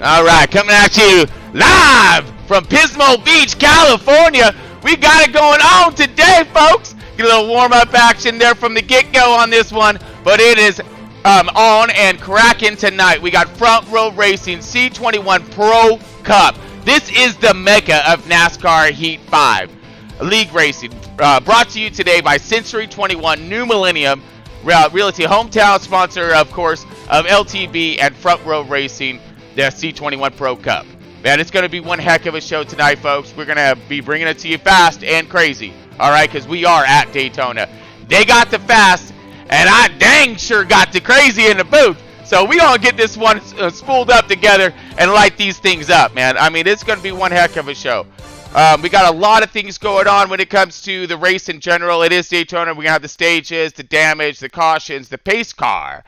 All right, coming at you live from Pismo Beach, California. We got it going on today, folks. Get a little warm-up action there from the get-go on this one, but it is on and cracking tonight. We got Front Row Racing C21 Pro Cup. This is the mecca of NASCAR Heat 5 League Racing. Brought to you today by Century 21 New Millennium Realty, hometown sponsor, of course, of LTB and Front Row Racing, the C21 Pro Cup. Man, it's going to be one heck of a show tonight, folks. We're going to be bringing it to you fast and crazy, all right, because we are at Daytona. They got the fast, and I dang sure got the crazy in the booth. So we gonna get this one spooled up together and light these things up, man. I mean, it's going to be one heck of a show. We got a lot of things going on when it comes to the race in general. It is Daytona. We're going to have the stages, the damage, the cautions, the pace car.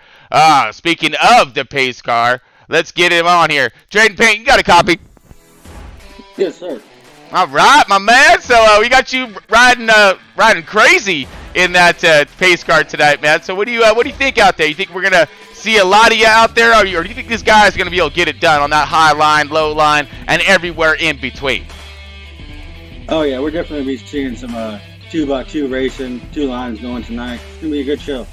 Speaking of the pace car, let's get him on here. Trading Paint, you got a copy? Yes, sir. All right, my man. So we got you riding crazy in that pace car tonight, man. So what do you think out there? You think we're going to see a lot of you out there, or do you think this guy is going to be able to get it done on that high line, low line, and everywhere in between? Oh, yeah, we're definitely going to be seeing some 2x2 racing, 2 lines going tonight. It's going to be a good show.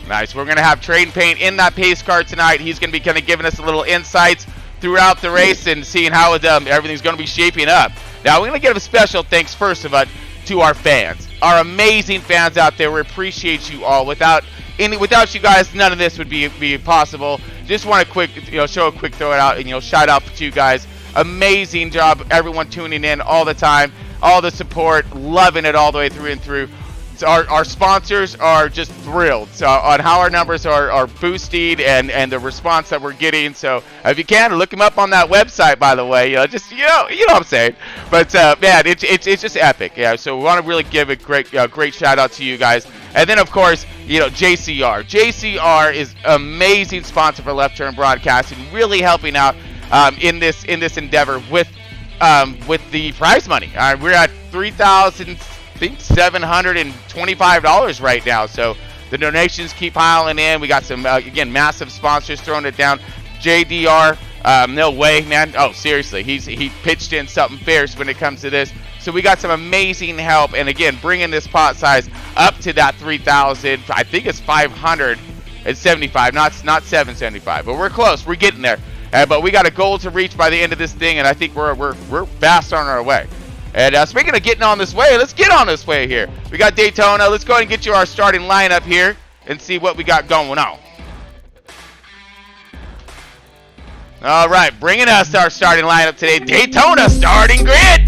Nice. We're going to have Trading Paint in that pace car tonight. He's going to be kind of giving us a little insights throughout the race and seeing how everything's going to be shaping up. Now, we're going to give a special thanks, first of all, to our fans, our amazing fans out there. We appreciate you all. Without you guys, none of this would be possible. Just want to show a quick throw it out and shout out to you guys. Amazing job, everyone tuning in all the time, all the support, loving it all the way through and through. So our sponsors are just thrilled on how our numbers are boosted and the response that we're getting. So if you can, look them up on that website, by the way. You know what I'm saying. But man, it's just epic. Yeah. So we want to really give a great shout out to you guys. And then of course, JCR. JCR is amazing sponsor for Left Turn Broadcasting, really helping out in this endeavor with the prize money. We're at $3,725 right now. So the donations keep piling in. We got some again massive sponsors throwing it down. JDR, no way, man. Oh, seriously, he pitched in something fierce when it comes to this. So we got some amazing help, and again, bringing this pot size up to that 3,000. I think it's 575, not 775, but we're close. We're getting there. But we got a goal to reach by the end of this thing, and I think we're fast on our way. And speaking of getting on this way, let's get on this way here. We got Daytona. Let's go ahead and get you our starting lineup here and see what we got going on. All right, bringing us our starting lineup today, Daytona starting grid.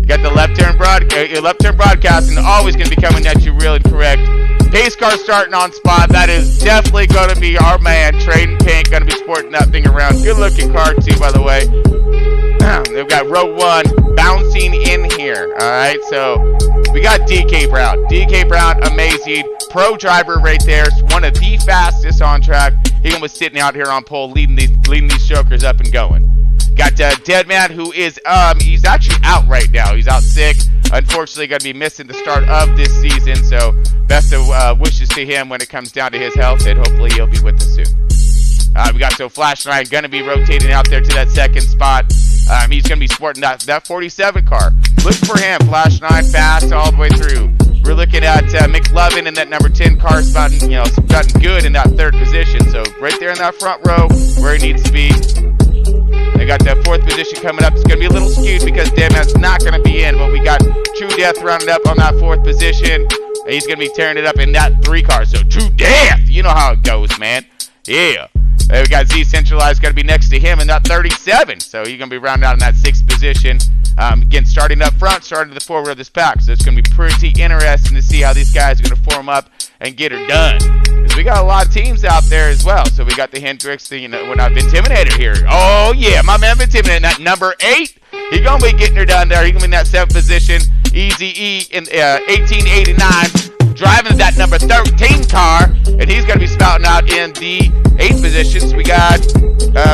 Got the left turn broadcasting, always going to be coming at you real and correct. Pace car starting on spot. That is definitely going to be our man, Trading Paint, going to be sporting that thing around. Good looking car too, by the way. They've got row 1 bouncing in here. All right, so we got DKBROWN. DKBROWN, amazing pro driver right there. One of the fastest on track. He was sitting out here on pole, leading these chokers up and going. Got Deadman, who is he's actually out right now. He's out sick. Unfortunately, going to be missing the start of this season. So best of wishes to him when it comes down to his health, and hopefully he'll be with us soon. We got FLASHNINE going to be rotating out there to that second spot. He's going to be sporting that 47 car. Look for him, FLASHNINE, fast all the way through. We're looking at MCLOVIN in that number 10 car, spotting good in that 3rd position. So right there in that front row, where he needs to be. They got that 4th position coming up. It's going to be a little skewed because Deadman's not going to be in, but we got TRUEDEATH rounded up on that 4th position. And he's going to be tearing it up in that 3 car. So TRUEDEATH, you know how it goes, man. Yeah. We got ZCENTRALIZED going to be next to him in that 37. So he's going to be rounded out in that 6th position. Again, starting up front, starting to the forward of this pack. So it's going to be pretty interesting to see how these guys are going to form up and get her done. Because we got a lot of teams out there as well. So we got the Hendricks, VINTIMADATOR here. Oh, yeah, my man VINTIMADATOR in that number 8. He's going to be getting her done there. He's going to be in that 7th position. EAZYE in 1889. Driving that number 13 car, and he's going to be spouting out in the 8th position. So we got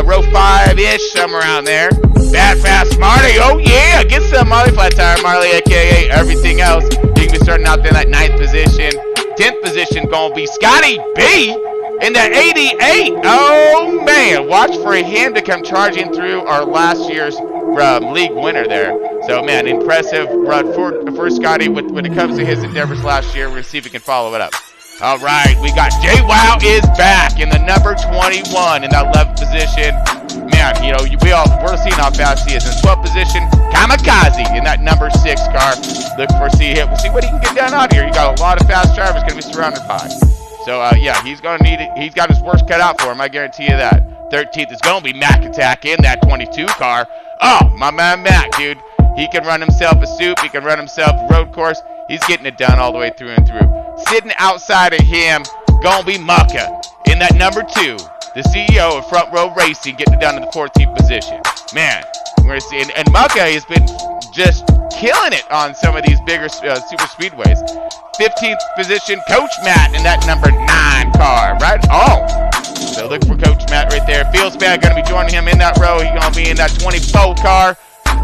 row 5-ish, somewhere around there. BADFAST Marley, oh yeah, get some Marley, flat tire Marley, aka everything else. He can be starting out there in that 9th position. 10th position going to be SCOTTYB in the 88. Oh, man. Watch for him to come charging through our last year's league winner there. So, man, impressive run for Scotty when it comes to his endeavors last year. We're going to see if we can follow it up. All right, we got JWOW is back in the number 21 in that 11th position. Man, you know, we're seeing how fast he is. In 12th position, KAMAKAZE in that number 6 car. Look for C hit. We'll see what he can get done out here. You got a lot of fast drivers going to be surrounded by. So, yeah, he's going to need it. He's got his work cut out for him. I guarantee you that. 13th is going to be Mac Attack in that 22 car. Oh, my man Mac, dude. He can run himself a soup. He can run himself a road course. He's getting it done all the way through and through. Sitting outside of him, gonna be MUCKA in that number 2. The CEO of Front Row Racing getting it down to the 14th position. Man, we're gonna see. And MUCKA has been just killing it on some of these bigger super speedways. 15th position, COACHMATT in that number 9 car. Right on. So look for COACHMATT right there. FIELDSPHAN gonna be joining him in that row. He's gonna be in that 24 car.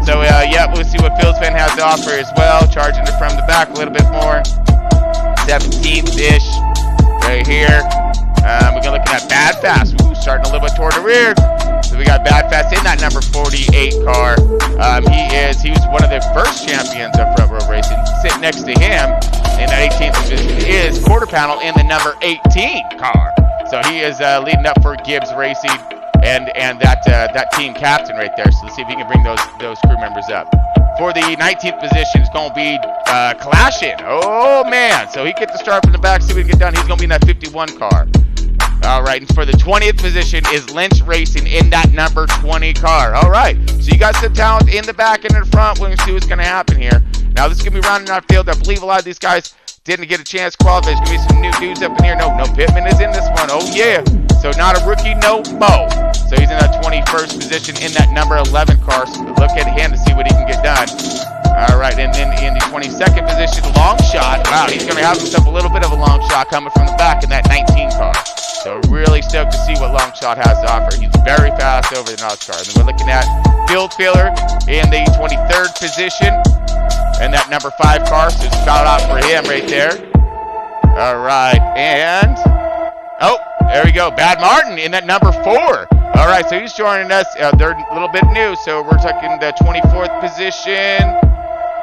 So, yeah, we'll see what FIELDSPHAN has to offer as well. Charging it from the back a little bit more. 17th-ish right here. We're going to look at BADFAST. Ooh, starting a little bit toward the rear. So we got BADFAST in that number 48 car. He was one of the first champions of Front Row Racing. Sitting next to him in that 18th position is QUARTERPANEL in the number 18 car. So he is leading up for Gibbs Racing. And that team captain right there. So let's see if he can bring those crew members up. For the 19th position is going to be CLASHIN. Oh, man. So he gets to start from the back, see what he can get done. He's going to be in that 51 car. All right. And for the 20th position is LYNCH Racing in that number 20 car. All right. So you got some talent in the back and in the front. We're going to see what's going to happen here. Now, this is going to be rounding our field. I believe a lot of these guys didn't get a chance to qualify. There's going to be some new dudes up in here. No, PITTMAN is in this one. Oh, yeah. So not a rookie, no Mo. So he's in that 21st position in that number 11 car. So look at him to see what he can get done. All right, and then in the 22nd position, LONGSHOT. Wow, he's going to have himself a little bit of a long shot coming from the back in that 19 car. So really stoked to see what LONGSHOT has to offer. He's very fast over the NASCAR. And then we're looking at FIELDFILLER in the 23rd position. And that number 5 car, so shout out for him right there. All right, and oh, there we go. Bad Martin in that number 4. All right, so he's joining us. They're a little bit new, so we're talking the 24th position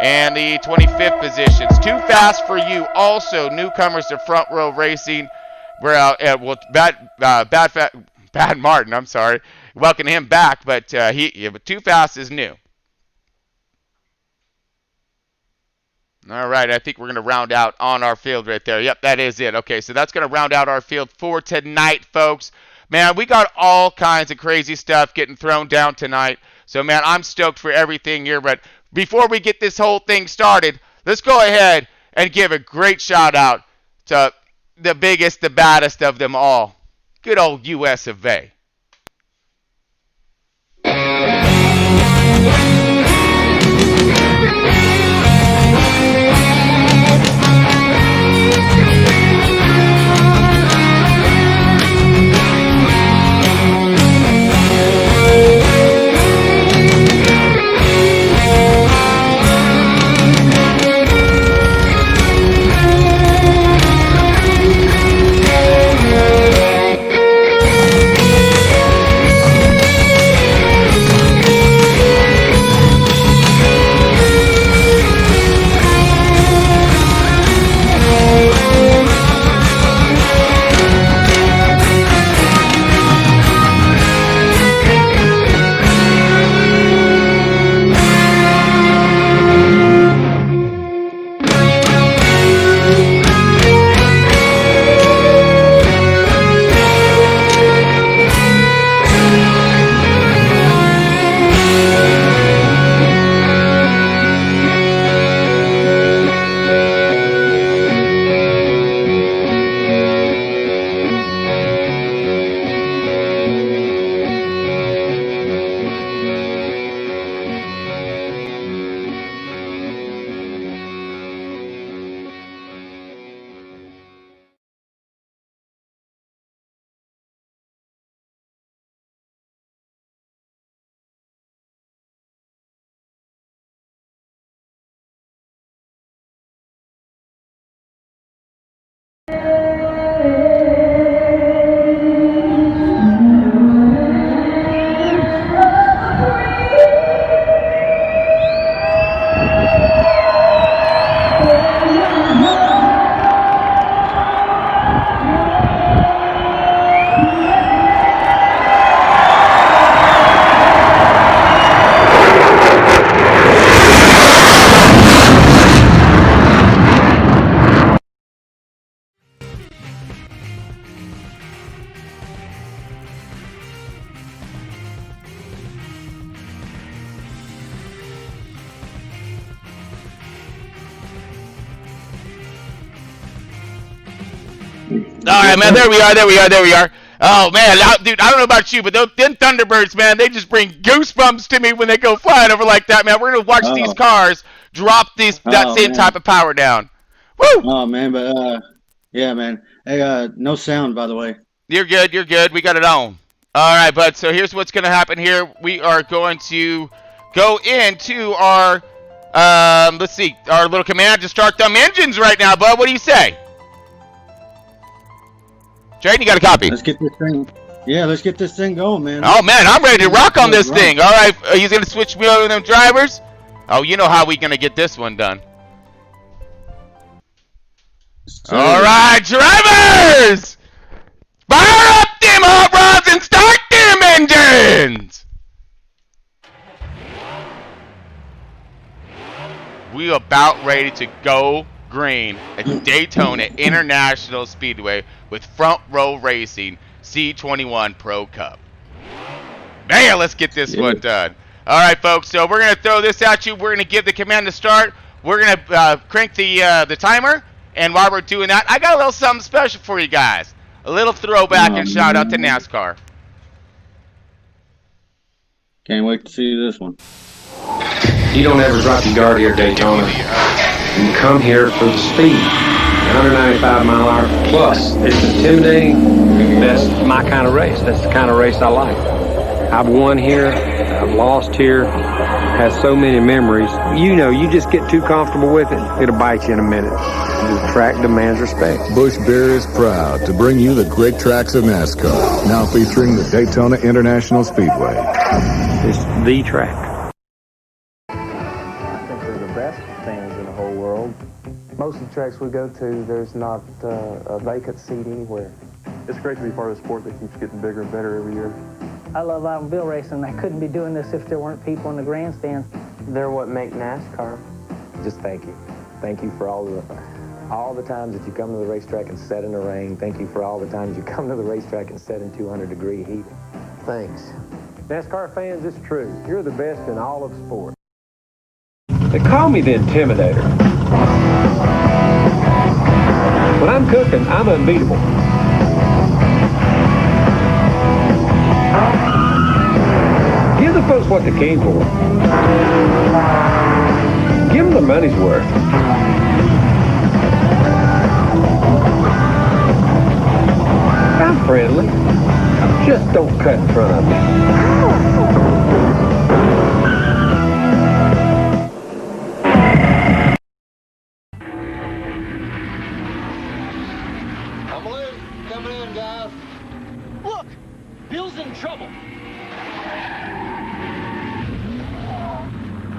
and the 25th positions. Too fast for you. Also, newcomers to Front Row Racing. We're out at Bad Martin. I'm sorry, welcoming him back, but but Too Fast is new. All right, I think we're going to round out on our field right there. Yep, that is it. Okay, so that's going to round out our field for tonight, folks. Man, we got all kinds of crazy stuff getting thrown down tonight. So, man, I'm stoked for everything here. But before we get this whole thing started, let's go ahead and give a great shout-out to the biggest, the baddest of them all. Good old US of A. All right, man. There we are. Oh man, dude, I don't know about you, but them Thunderbirds, man, they just bring goosebumps to me when they go flying over like that, man. We're gonna watch these cars drop that same type of power down. Woo! Oh man, but yeah, man. Hey, no sound, by the way. You're good. We got it on. All right, bud. So here's what's gonna happen here. We are going to go into our let's see, our little command to start them engines right now, bud. What do you say? Jaden, you got a copy? Let's get this thing. Yeah, let's get this thing going, man. Oh man, I'm ready to rock on this thing. All right, he's gonna switch me over to them drivers. Oh, you know how we gonna get this one done. All right, drivers, fire up them hot rods and start them engines. We about ready to go green at Daytona International Speedway with Front Row Racing C21 Pro Cup. Man, let's get this one done. All right, folks, so we're going to throw this at you. We're going to give the command to start. We're going to crank the timer, and while we're doing that, I got a little something special for you guys. A little throwback and shout out to NASCAR. Can't wait to see this one. You don't ever drop your guard here at Daytona. You come here for the speed. 195 mile an hour plus. It's intimidating. That's my kind of race. That's the kind of race I like. I've won here. I've lost here. Has so many memories. You know, you just get too comfortable with it, it'll bite you in a minute. The track demands respect. Busch Beer is proud to bring you the great tracks of NASCAR. Now featuring the Daytona International Speedway. It's the track. I think they're the best fans in the whole world. Most of the tracks we go to, there's not a vacant seat anywhere. It's great to be part of a sport that keeps getting bigger and better every year. I love automobile racing. I couldn't be doing this if there weren't people in the grandstands. They're what make NASCAR. Just thank you. Thank you for all the times that you come to the racetrack and sit in the rain. Thank you for all the times you come to the racetrack and sit in 200-degree heat. Thanks. NASCAR fans, it's true. You're the best in all of sport. They call me the Intimidator. When I'm cooking, I'm unbeatable. Give the folks what they came for. Give them their money's worth. I'm friendly. Just don't cut in front of me. Coming in, guys. Look, Bill's in trouble.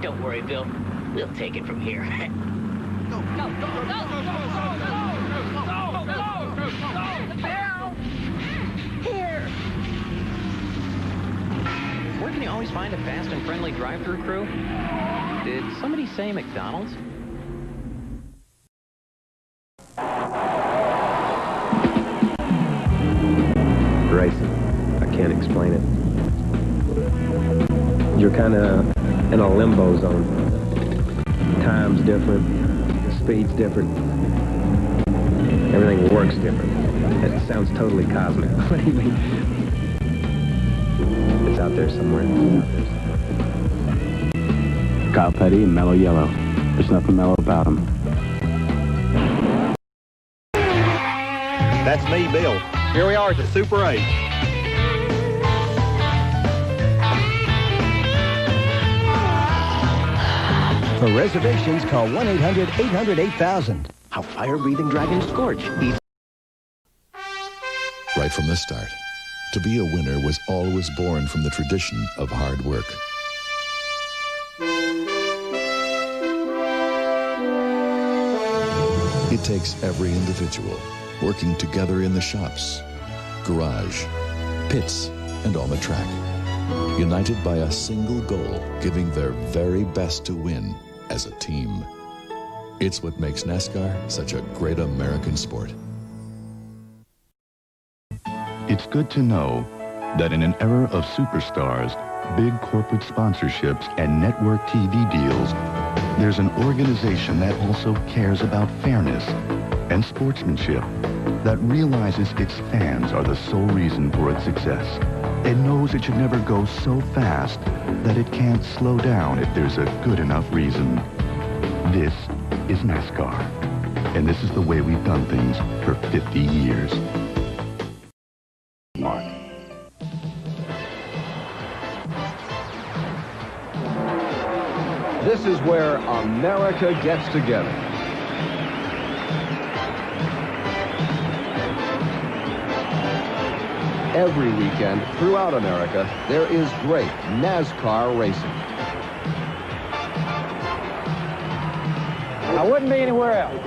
Don't worry, Bill. We'll take it from here. Go, go, go, go, go, go, go, go, go, go. Here. Where can you always find a fast and friendly drive-thru crew? Did somebody say McDonald's? Racing. I can't explain it. You're kind of in a limbo zone. Time's different. The speed's different. Everything works different. It sounds totally cosmic. What do you mean? It's out there somewhere. Kyle Petty and Mellow Yellow. There's nothing mellow about them. That's me, Bill. Here we are at the Super 8. For reservations, call 1-800-800-8000. How fire-breathing dragons scorch. Right from the start, to be a winner was always born from the tradition of hard work. It takes every individual working together in the shops, garage, pits, and on the track, united by a single goal, giving their very best to win as a team. It's what makes NASCAR such a great American sport. It's good to know that in an era of superstars, big corporate sponsorships, and network TV deals, there's an organization that also cares about fairness and sportsmanship that realizes its fans are the sole reason for its success and knows it should never go so fast that it can't slow down if there's a good enough reason. This is NASCAR, and this is the way we've done things for 50 years. Mark. This is where America gets together. Every weekend throughout America, there is great NASCAR racing. I wouldn't be anywhere else.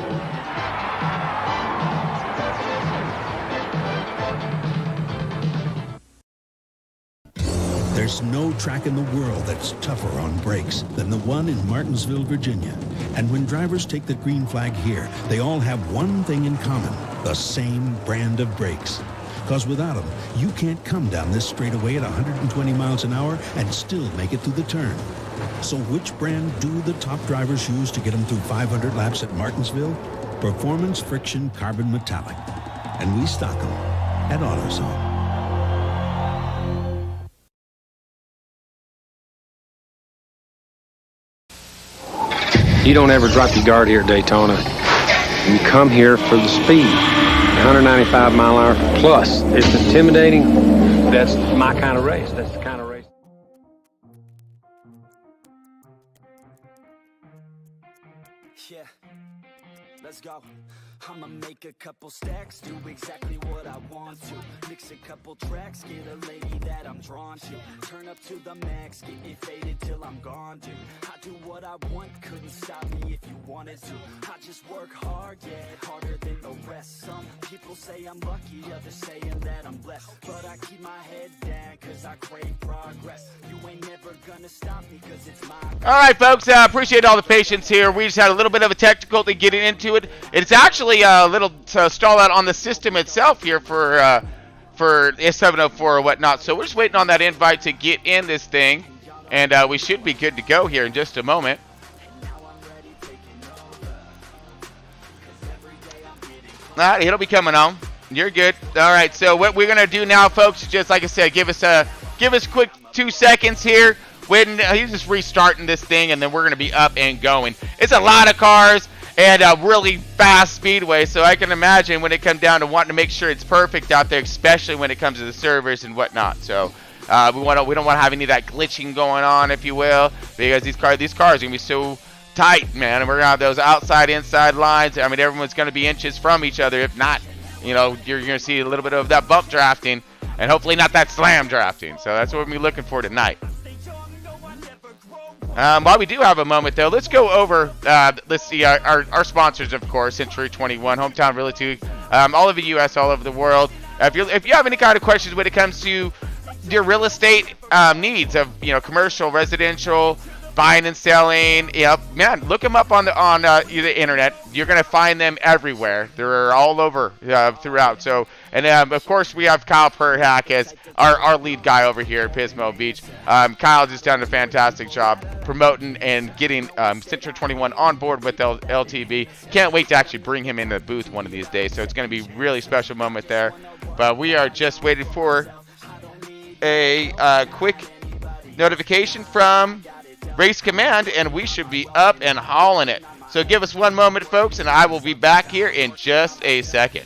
There's no track in the world that's tougher on brakes than the one in Martinsville, Virginia. And when drivers take the green flag here, they all have one thing in common: the same brand of brakes. Because without them, you can't come down this straightaway at 120 miles an hour and still make it through the turn. So which brand do the top drivers use to get them through 500 laps at Martinsville? Performance Friction Carbon Metallic. And we stock them at AutoZone. You don't ever drop your guard here at Daytona. You come here for the speed. 195 mile an hour plus. It's intimidating. That's my kind of race. That's the kind of race. Yeah, let's go. I'ma make a couple stacks, do exactly what I want to. Mix a couple tracks, get a lady that I'm drawn to. Turn up to the max, get me faded till I'm gone, dude. I do what I want, couldn't stop me if you wanted to. I just work hard, yeah, harder than the rest. Some people say I'm lucky, others saying that I'm blessed. But I keep my head down, cause I crave progress. You ain't never gonna stop me, cause it's my... Alright folks, appreciate all the patience here. We just had a little bit of a technical getting into it. It's actually a little stall out on the system itself here for S704 or whatnot. So we're just waiting on that invite to get in this thing. And we should be good to go here in just a moment. Alright, it'll be coming on. You're good. Alright, so what we're gonna do now, folks, is just like I said, give us a quick 2 seconds here. When he's just restarting this thing, and then we're gonna be up and going. It's a lot of cars and a really fast speedway, so I can imagine when it comes down to wanting to make sure it's perfect out there, especially when it comes to the servers and whatnot. So we don't want to have any of that glitching going on, if you will, because these cars are gonna be so tight, man, and we're gonna have those outside inside lines. I mean, everyone's gonna be inches from each other. If not, you know, you're gonna see a little bit of that bump drafting, and hopefully not that slam drafting. So that's what we're looking for tonight. While we do have a moment, though, let's go over, let's see, our sponsors, of course, Century 21, Hometown Realty, all over the U.S., all over the world. If you have any kind of questions when it comes to your real estate needs of, you know, commercial, residential, buying and selling, you know, man, look them up on the internet. You're going to find them everywhere. They're all over throughout. So, and of course, we have Kyle Perhack as our lead guy over here at Pismo Beach. Kyle just done a fantastic job promoting and getting Central 21 on board with LTB. Can't wait to actually bring him in the booth one of these days. So it's going to be a really special moment there. But we are just waiting for a quick notification from Race Command, and we should be up and hauling it. So give us one moment, folks, and I will be back here in just a second.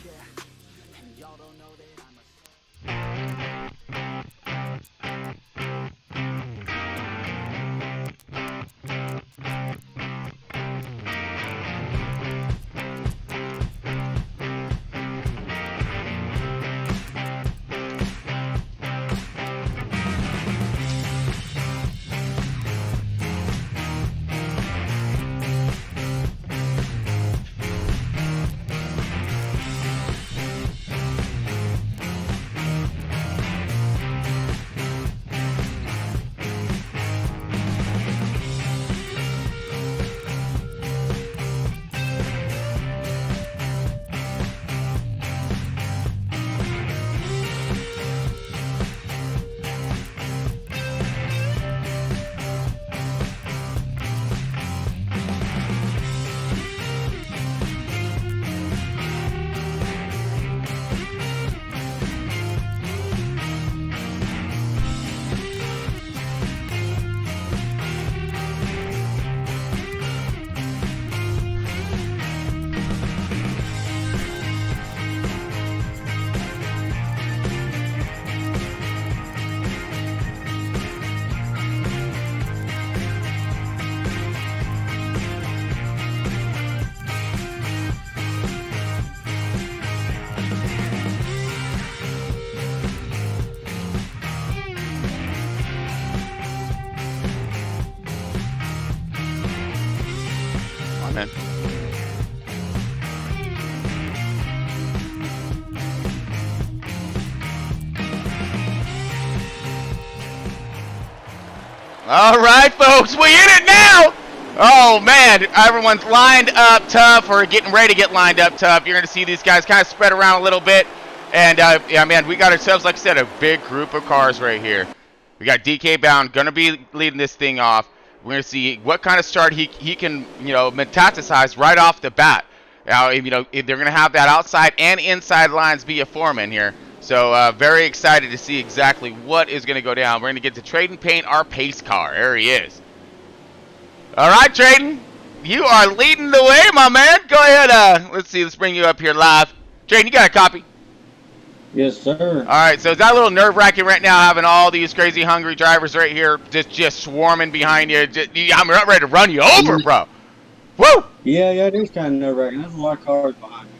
man. All right, folks, we in it now. Oh, man, everyone's lined up tough or getting ready to get lined up tough. You're going to see these guys kind of spread around a little bit. And, yeah, man, we got ourselves, like I said, a big group of cars right here. We got DKBROWN going to be leading this thing off. We're going to see what kind of start he can, you know, metastasize right off the bat. Now, you know, they're going to have that outside and inside lines be a foreman here. So, very excited to see exactly what is going to go down. We're going to get to Trade Paint our pace car. There he is. All right, Trayden, you are leading the way, my man. Go ahead. Let's see. Let's bring you up here live. Trayden, you got a copy? Yes, sir. All right. So, is that a little nerve-wracking right now, having all these crazy hungry drivers right here just swarming behind you? I'm not ready to run you over, bro. Woo! Yeah, it is kind of nerve-wracking. There's a lot of cars behind me.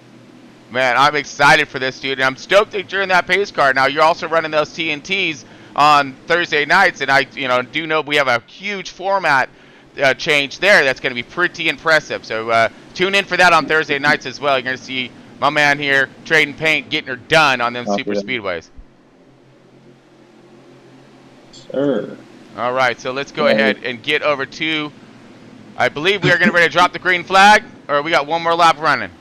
Man, I'm excited for this, dude. And I'm stoked that you're in that pace car. Now, you're also running those TNTs on Thursday nights, and I, do know we have a huge format change there. That's going to be pretty impressive. So tune in for that on Thursday nights as well. You're going to see my man here, Trading Paint, getting her done on them super speedways. Sir. All right, so let's go ahead and get over to, I believe we are going to ready to drop the green flag, or we got one more lap running.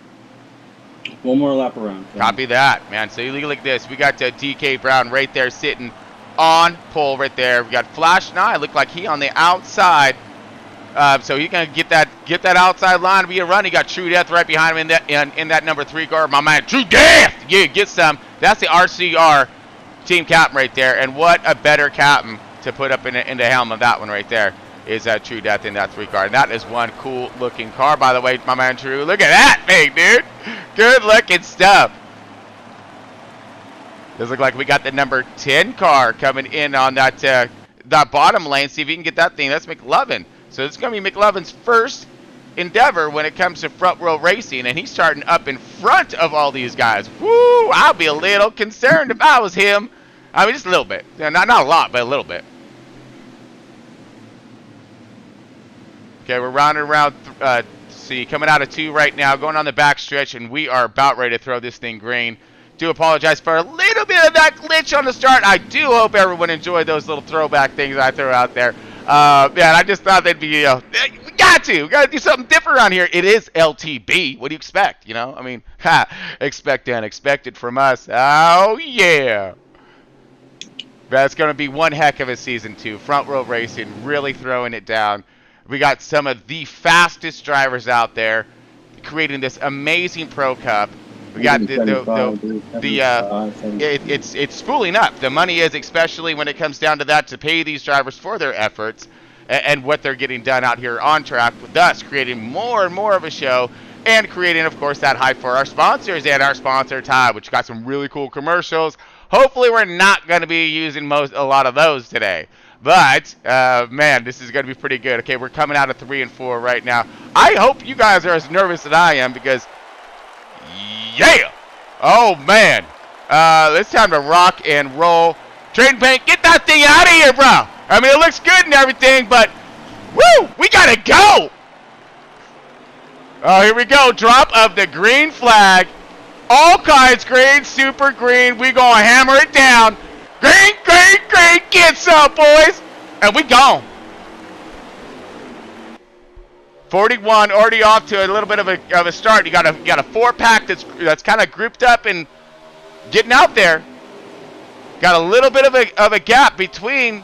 One more lap around. Copy that, man. So you look at this. We got DKBROWN right there sitting on pole right there. We got FLASHNINE. Look like he on the outside. So he's gonna get that outside line to be a run. He got TRUEDEATH right behind him in that number 3 car. My man, TRUEDEATH. Yeah, get some. That's the RCR team captain right there. And what a better captain to put up in the helm of that one right there is TRUEDEATH in that 3 car. And that is one cool looking car, by the way, my man True. Look at that thing, dude. Good looking stuff. Does look like we got the number 10 car coming in on that bottom lane. See if you can get that thing. That's McLovin. So it's going to be McLovin's first endeavor when it comes to front row racing, and he's starting up in front of all these guys. Woo! I'll be a little concerned if I was him. I mean, just a little bit. Not a lot, but a little bit. Okay, we're rounding around. See, coming out of 2 right now, going on the back stretch, and we are about ready to throw this thing green. Do apologize for a little bit of that glitch on the start. I do hope everyone enjoyed those little throwback things I threw out there. Yeah, I just thought they'd be, we got to do something different around here. It is LTB. What do you expect? I mean, expect the unexpected from us. Oh, yeah. That's going to be one heck of a season 2. Front row racing, really throwing it down. We got some of the fastest drivers out there creating this amazing Pro Cup. We got it's spooling up. The money is, especially when it comes down to that, to pay these drivers for their efforts and what they're getting done out here on track, with us creating more and more of a show and creating, of course, that hype for our sponsors and our sponsor, TREY, which got some really cool commercials. Hopefully, we're not going to be using a lot of those today. But, man, this is going to be pretty good. Okay, we're coming out of 3 and 4 right now. I hope you guys are as nervous as I am because, yeah! Oh, man. It's time to rock and roll. Trading Paint, get that thing out of here, bro. I mean, it looks good and everything, but, woo, we got to go. Oh, here we go. Drop of the green flag. All kinds green, super green. We going to hammer it down. Green, green, green, get some, boys. And we gone. 41 already off to a little bit of a start. You got a 4-pack that's kind of grouped up and getting out there. Got a little bit of a gap between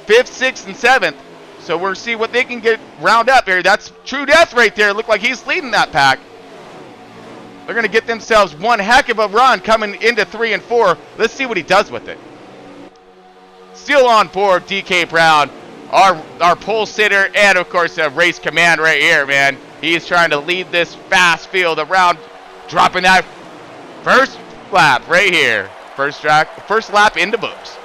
5th, 6th, and 7th. So we'll see what they can get round up here. That's TRUEDEATH right there. Look like he's leading that pack. They're going to get themselves one heck of a run coming into 3 and 4. Let's see what he does with it. Still on board, DKBROWN, our pole sitter, and of course race command right here, man. He's trying to lead this fast field around, dropping that first lap right here. First lap in the books.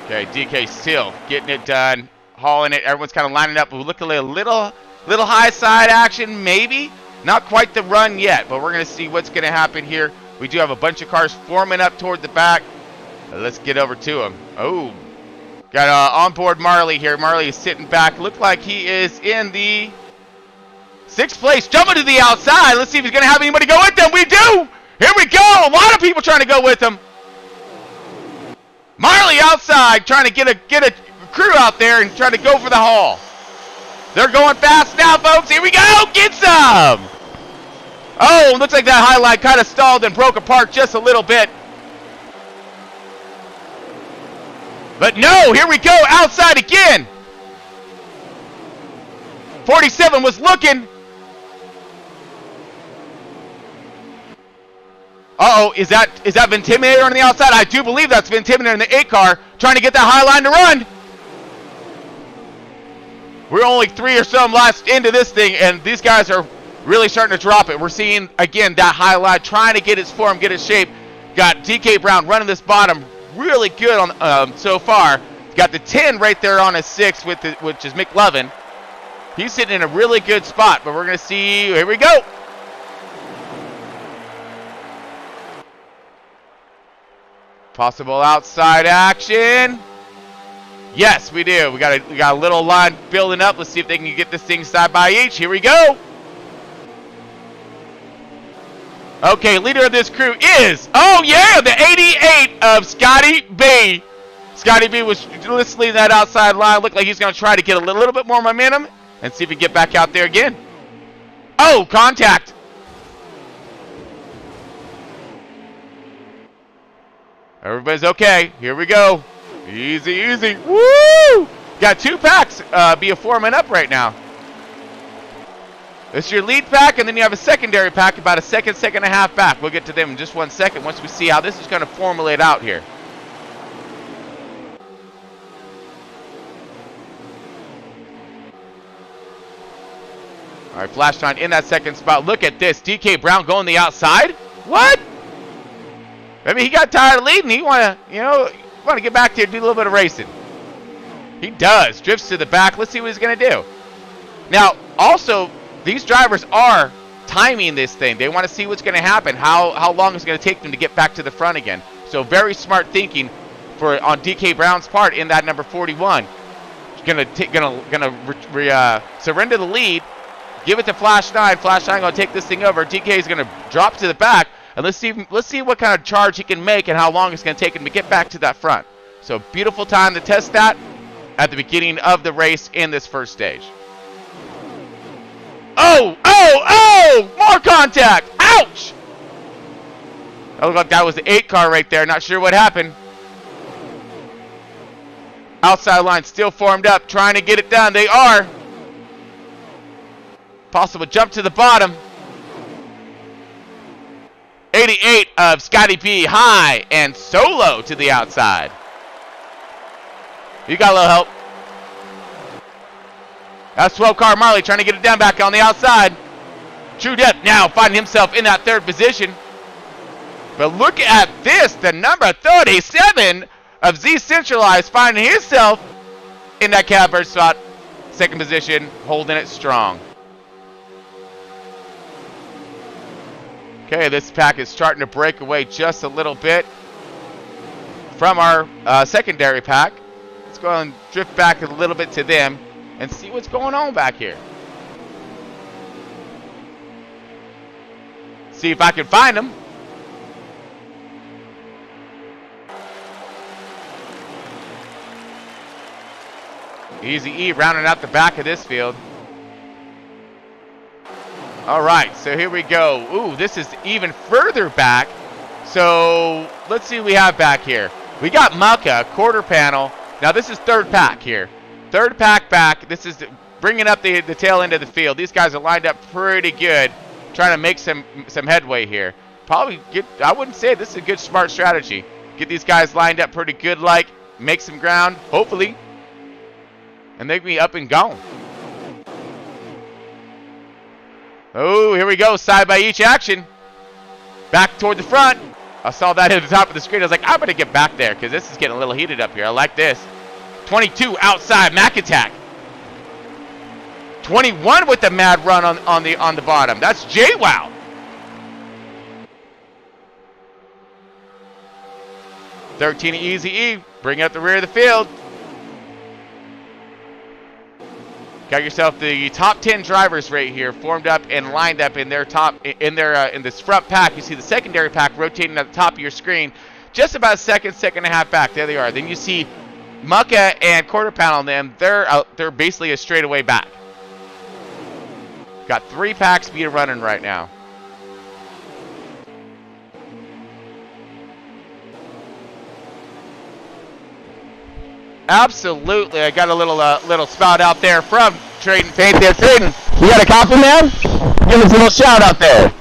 Okay, DK still getting it done, hauling it. Everyone's kind of lining up. We look a little high side action, maybe. Not quite the run yet, but we're going to see what's going to happen here. We do have a bunch of cars forming up toward the back. Let's get over to them. Oh, Got onboard Marley here. Marley is sitting back. Looked like he is in the 6th place. Jumping to the outside. Let's see if he's going to have anybody go with him. We do. Here we go. A lot of people trying to go with him. Marley outside trying to get a crew out there and trying to go for the haul. They're going fast now, folks. Here we go. Get some. Oh, looks like that highlight kind of stalled and broke apart just a little bit. But no, here we go, outside again. 47 was looking. Uh-oh, is that Vintimidator on the outside? I do believe that's Vintimidator in the 8 car, trying to get that high line to run. We're only 3 or so laps into this thing, and these guys are really starting to drop it. We're seeing, again, that high line, trying to get its form, get its shape. Got DKBROWN running this bottom really good on so far. Got the 10 right there on his 6, which is MCLOVIN. He's sitting in a really good spot, but we're going to see. Here we go. Possible outside action. Yes, we do. We got a little line building up. Let's see if they can get this thing side by each. Here we go. Okay, leader of this crew is, oh yeah, the 88 of SCOTTYB. SCOTTYB was just leaving that outside line. Looked like he's going to try to get a little bit more momentum and see if he can get back out there again. Oh, contact. Everybody's okay. Here we go. Easy, easy. Woo! Got 2 packs be forming up right now. It's your lead pack, and then you have a secondary pack about a second and a half back. We'll get to them in just 1 second once we see how this is going to formulate out here. All right, FLASHNINE in that second spot. Look at this. DKBROWN going the outside. What? I mean, he got tired of leading. He want to get back there and do a little bit of racing. He does. Drifts to the back. Let's see what he's going to do. Now, also, these drivers are timing this thing. They want to see what's going to happen, how long it's going to take them to get back to the front again. So very smart thinking on DKBROWN's part in that number 41. Gonna surrender the lead, give it to FLASHNINE. FLASHNINE gonna take this thing over. DK is gonna drop to the back, and let's see what kind of charge he can make and how long it's gonna take him to get back to that front. So beautiful time to test that at the beginning of the race in this first stage. Oh! More contact! Ouch! That looked like that was the 8 car right there. Not sure what happened. Outside line still formed up, trying to get it done. They are. Possible jump to the bottom. 88 of SCOTTYB high and solo to the outside. You got a little help. That's 12 car Marley trying to get it down back on the outside. TRUEDEATH now finding himself in that 3rd position. But look at this, the number 37 of ZCENTRALIZED finding himself in that catbird spot. 2nd position, holding it strong. Okay, this pack is starting to break away just a little bit from our secondary pack. Let's go and drift back a little bit to them and see what's going on back here. See if I can find them. EAZYE rounding out the back of this field. All right, so here we go. Ooh, this is even further back. So let's see what we have back here. We got MUCKA, quarter panel. Now this is 3rd pack here. 3rd pack back. This is bringing up the tail end of the field. These guys are lined up pretty good, trying to make some headway here. Probably I wouldn't say this is a good smart strategy. Get these guys lined up pretty good, like make some ground, hopefully, and they'll be up and gone. Oh, here we go, side by each action. Back toward the front. I saw that at the top of the screen. I was like, I'm going to get back there because this is getting a little heated up here. I like this. 22 outside, Mac attack. 21 with the mad run on the bottom. That's JWOW. (13 EAZYE, bring up the rear of the field. Got yourself the top 10 drivers right here, formed up and lined up in their in this front pack. You see the secondary pack rotating at the top of your screen, just about a second and a half back. There they are. Then you see MUCKA and quarter panel on them. They're basically a straightaway back. Got 3 pack speed running right now. Absolutely, I got a little spout out there from Trading Paint there. Trading, you got a copy, man? Give us a little shout out there.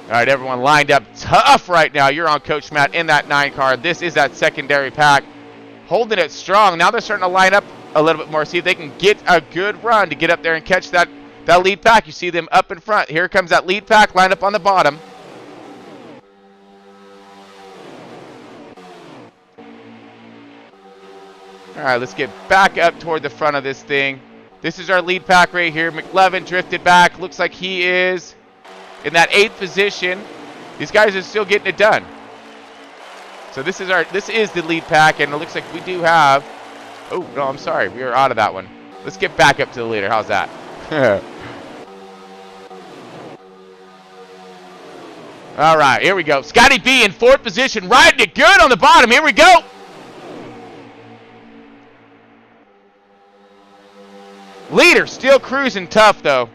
All right, everyone lined up tough right now. You're on COACHMATT in that 9 car. This is that secondary pack, holding it strong. Now they're starting to line up a little bit more. See if they can get a good run to get up there and catch that lead pack. You see them up in front. Here comes that lead pack lined up on the bottom. All right, let's get back up toward the front of this thing. This is our lead pack right here. McLovin drifted back. Looks like he is in that 8th position. These guys are still getting it done. So this is the lead pack, and it looks like we do have. Oh no, I'm sorry, we are out of that one. Let's get back up to the leader. How's that? All right, here we go. SCOTTYB in 4th position, riding it good on the bottom. Here we go. Leader still cruising tough, though.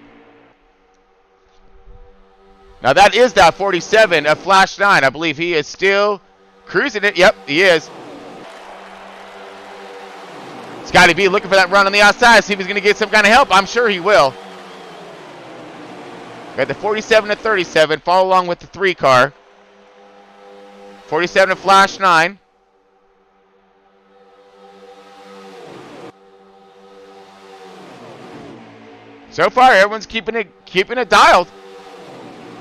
Now, that is that 47 of FLASHNINE. I believe he is still cruising it. Yep, he is. SCOTTYB looking for that run on the outside. See if he's going to get some kind of help. I'm sure he will. Got the 47 to 37. Follow along with the 3 car. 47 to FLASHNINE. So far, everyone's keeping it dialed.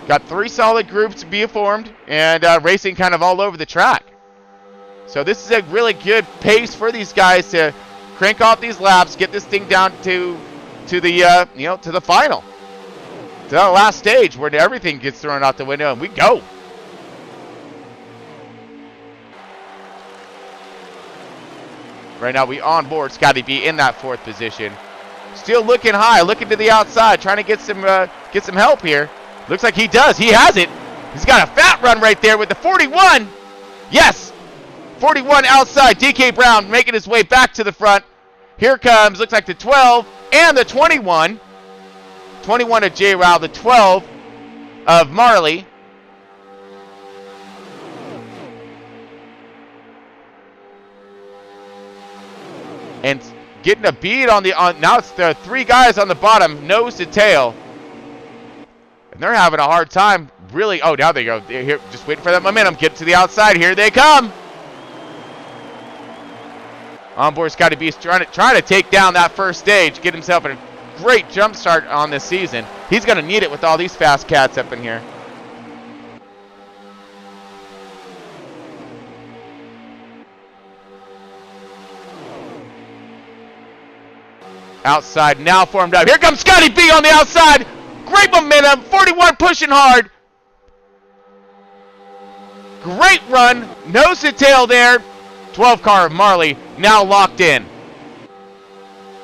Got 3 solid groups to be formed and racing kind of all over the track. So this is a really good pace for these guys to crank off these laps, get this thing down to the final, to that last stage where everything gets thrown out the window and we go. Right now we on board SCOTTYB in that 4th position. Still looking high, looking to the outside, trying to get some help here. Looks like he does. He has it. He's got a fat run right there with the 41. Yes, 41 outside. DKBROWN making his way back to the front. Here comes, looks like the 12 and the 21. 21 of JWOW, the 12 of MARLEY. And getting a bead on now it's the 3 guys on the bottom, nose to tail. And they're having a hard time, really. Oh, now they go. They're here, just waiting for that momentum. Get to the outside. Here they come. Onboard SCOTTYB is trying to take down that first stage, get himself a great jump start on this season. He's going to need it with all these fast cats up in here. Outside now formed up. Here comes SCOTTYB on the outside. Great momentum. 41 pushing hard. Great run. Nose to tail there. 12 car of MARLEY now locked in.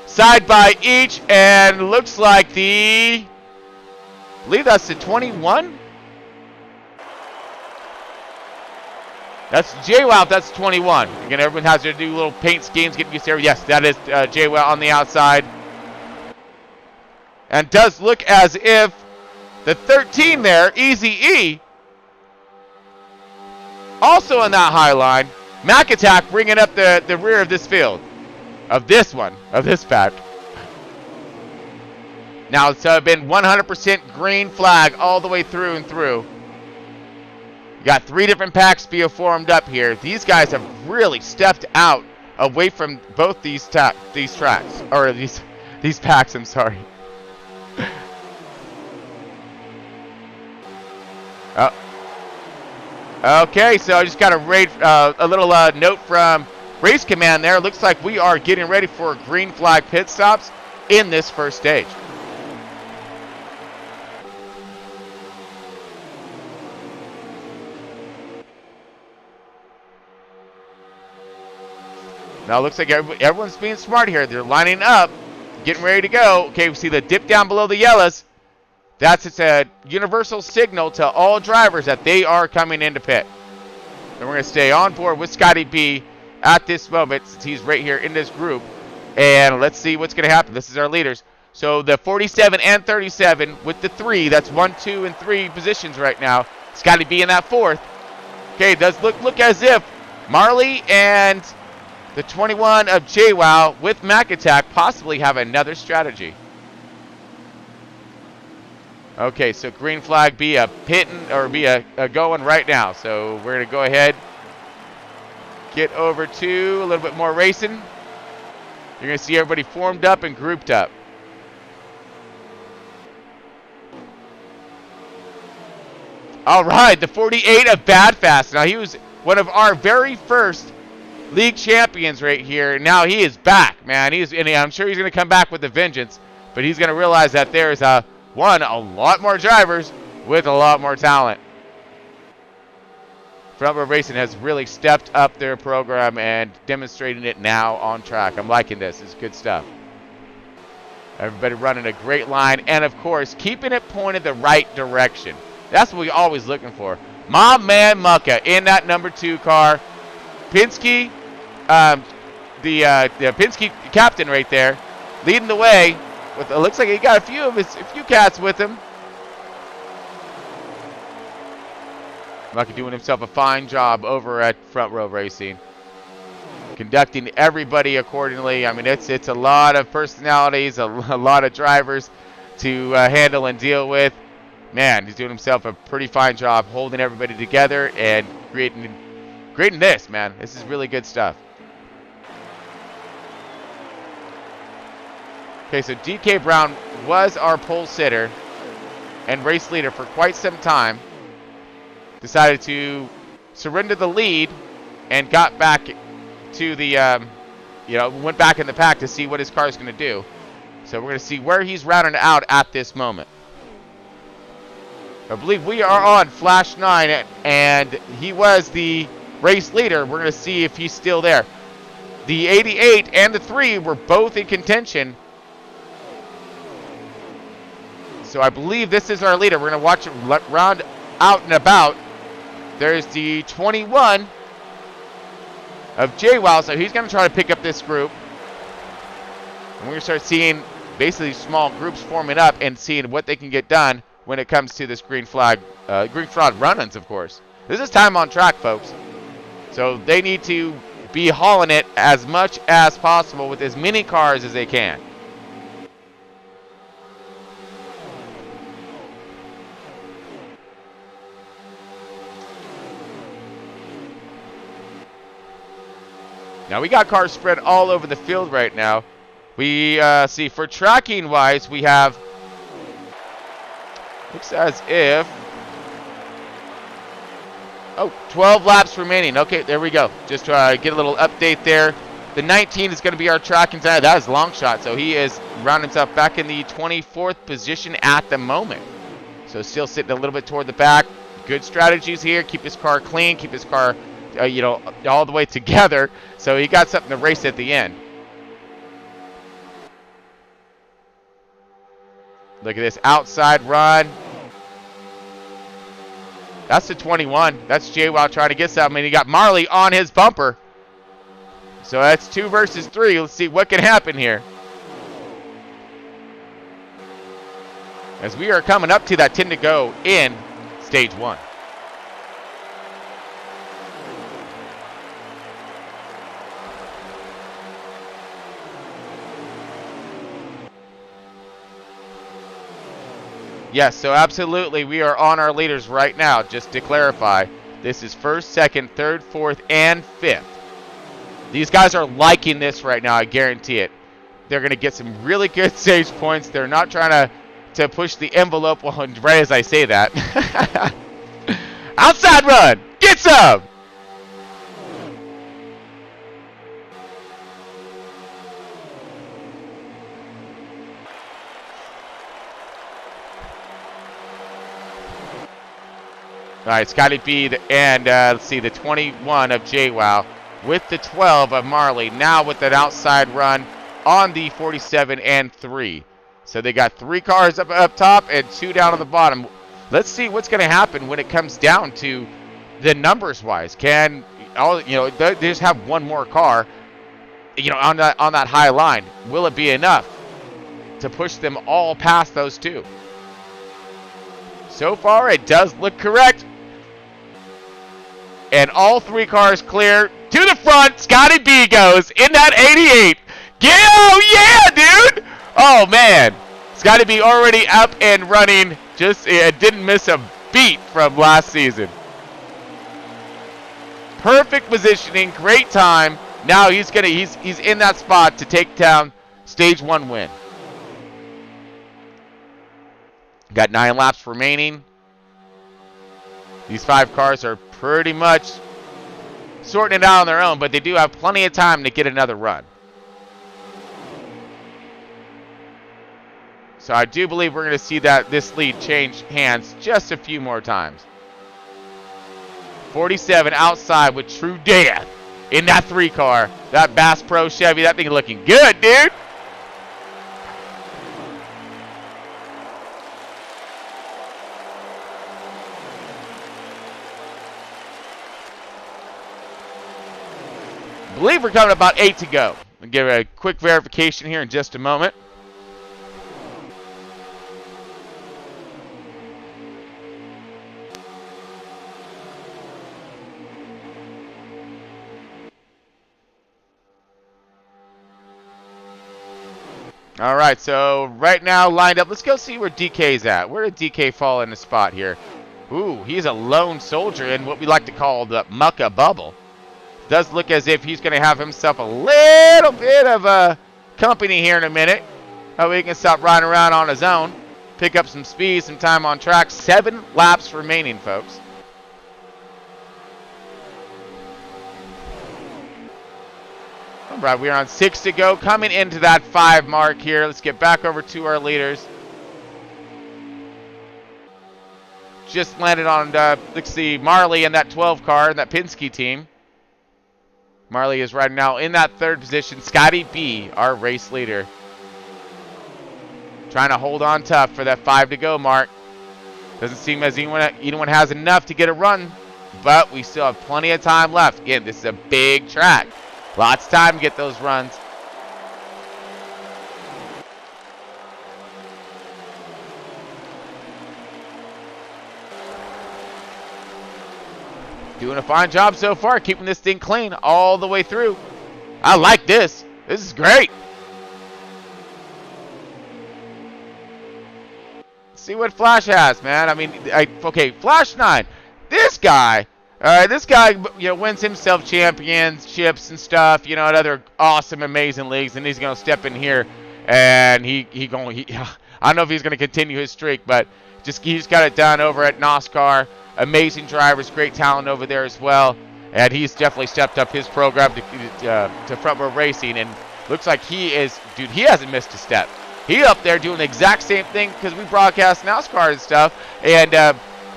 Side by each, and looks like I believe that's the 21. That's JWOW, that's 21. Again, everyone has to do little paint schemes, getting used to it. Yes, that is JWOW on the outside. And does look as if the 13 there, EAZYE, also on that high line. Mac Attack bringing up the rear of this field. Of this pack. Now it's been 100% green flag all the way through and through. You got 3 different packs being formed up here. These guys have really stepped out away from both these tracks, or these packs, I'm sorry. Okay, so I just got a little note from Race Command there. Looks like we are getting ready for green flag pit stops in this first stage. Now it looks like everyone's being smart here. They're lining up, getting ready to go. Okay, we see the dip down below the yellows. It's a universal signal to all drivers that they are coming into pit. And we're going to stay on board with SCOTTYB at this moment since he's right here in this group. And let's see what's going to happen. This is our leaders. So the 47 and 37 with the 3. That's 1, 2, and 3 positions right now. SCOTTYB in that 4th. Okay, it does look as if Marley and the 21 of JWOW with Mac Attack possibly have another strategy. Okay, so green flag be a pitting or be a going right now. So we're going to go ahead, get over to a little bit more racing. You're going to see everybody formed up and grouped up. All right, the 48 of BADFAST. Now, he was one of our very first league champions right here. Now he is back, man. And I'm sure he's going to come back with a vengeance, but he's going to realize that there's a lot more drivers with a lot more talent. Front Row Racing has really stepped up their program and demonstrating it now on track. I'm liking this. It's good stuff. Everybody running a great line, and of course, keeping it pointed the right direction. That's what we're always looking for. My man MUCKA in that number 2 car. Penske, the Penske captain right there, leading the way. With it looks like he got a few cats with him. MUCKA doing himself a fine job over at Front Row Racing, conducting everybody accordingly. I mean, it's a lot of personalities, a lot of drivers to handle and deal with. Man, he's doing himself a pretty fine job holding everybody together and creating this, man. This is really good stuff. Okay, so DKBROWN was our pole sitter and race leader for quite some time. Decided to surrender the lead and got back to the, went back in the pack to see what his car is going to do. So we're going to see where he's rounding out at this moment. I believe we are on FLASHNINE, and he was the race leader. We're going to see if he's still there. The 88 and the 3 were both in contention. So I believe this is our leader. We're going to watch it round out and about. There's the 21 of JWOW, so he's going to try to pick up this group. And we're going to start seeing basically small groups forming up and seeing what they can get done when it comes to this green flag run-ins, of course. This is time on track, folks. So they need to be hauling it as much as possible with as many cars as they can. Now we got cars spread all over the field right now. We see for tracking wise, we have, looks as if, 12 laps remaining. Okay, there we go. Just to get a little update there. The 19 is going to be our tracking time. That is LONGSHOT, so he is rounding himself back in the 24th position at the moment. So still sitting a little bit toward the back. Good strategies here. Keep his car clean. Keep his car, all the way together. So he got something to race at the end. Look at this outside run. That's the 21. That's JWOW trying to get something. And he got Marley on his bumper. So that's 2 versus 3. Let's see what can happen here. As we are coming up to that 10 to go in stage 1. Yes, so absolutely, we are on our leaders right now. Just to clarify, this is 1st, 2nd, 3rd, 4th, and 5th. These guys are liking this right now, I guarantee it. They're going to get some really good stage points. They're not trying to push the envelope right as I say that. Outside run! Get some! All right, SCOTTYB and let's see, the 21 of JWOW with the 12 of Marley. Now with an outside run on the 47 and 3. So they got 3 cars up top and 2 down on the bottom. Let's see what's going to happen when it comes down to the numbers wise. Can they just have one more car, on that high line? Will it be enough to push them all past those 2? So far, it does look correct. And all 3 cars clear to the front. SCOTTYB goes in that 88. Yeah, dude! Oh, man. SCOTTYB already up and running. Just didn't miss a beat from last season. Perfect positioning, great time. Now he's in that spot to take down stage 1 win. Got 9 laps remaining. These 5 cars are pretty much sorting it out on their own, but they do have plenty of time to get another run. So I do believe we're going to see this lead change hands just a few more times. 47 outside with TRUEDEATH in that 3 car. That Bass Pro Chevy, that thing looking good, dude. I believe we're coming about 8 to go. I'll give a quick verification here in just a moment. All right, so right now lined up. Let's go see where DK's at. Where did DK fall in the spot here? Ooh, he's a lone soldier in what we like to call the MUCKA bubble. Does look as if he's going to have himself a little bit of company here in a minute. Oh, he can stop riding around on his own. Pick up some speed, some time on track. 7 laps remaining, folks. All right, we're on 6 to go. Coming into that 5 mark here. Let's get back over to our leaders. Just landed on, let's see, Marley in that 12 car, in that Penske team. Marley is right now in that 3rd position. SCOTTYB, our race leader, trying to hold on tough for that 5 to go mark. Doesn't seem as anyone has enough to get a run, but we still have plenty of time left. Again, this is a big track. Lots of time to get those runs. Doing a fine job so far, keeping this thing clean all the way through. I like this. This is great. Let's see what Flash has, man. I mean, okay, FLASHNINE. This guy wins himself championships and stuff, at other awesome, amazing leagues, and he's gonna step in here, and I don't know if he's gonna continue his streak, but he's got it done over at Nascar. Amazing drivers, great talent over there as well, and he's definitely stepped up his program to front row racing, and looks like he hasn't missed a step. He up there doing the exact same thing because we broadcast NASCAR and stuff, and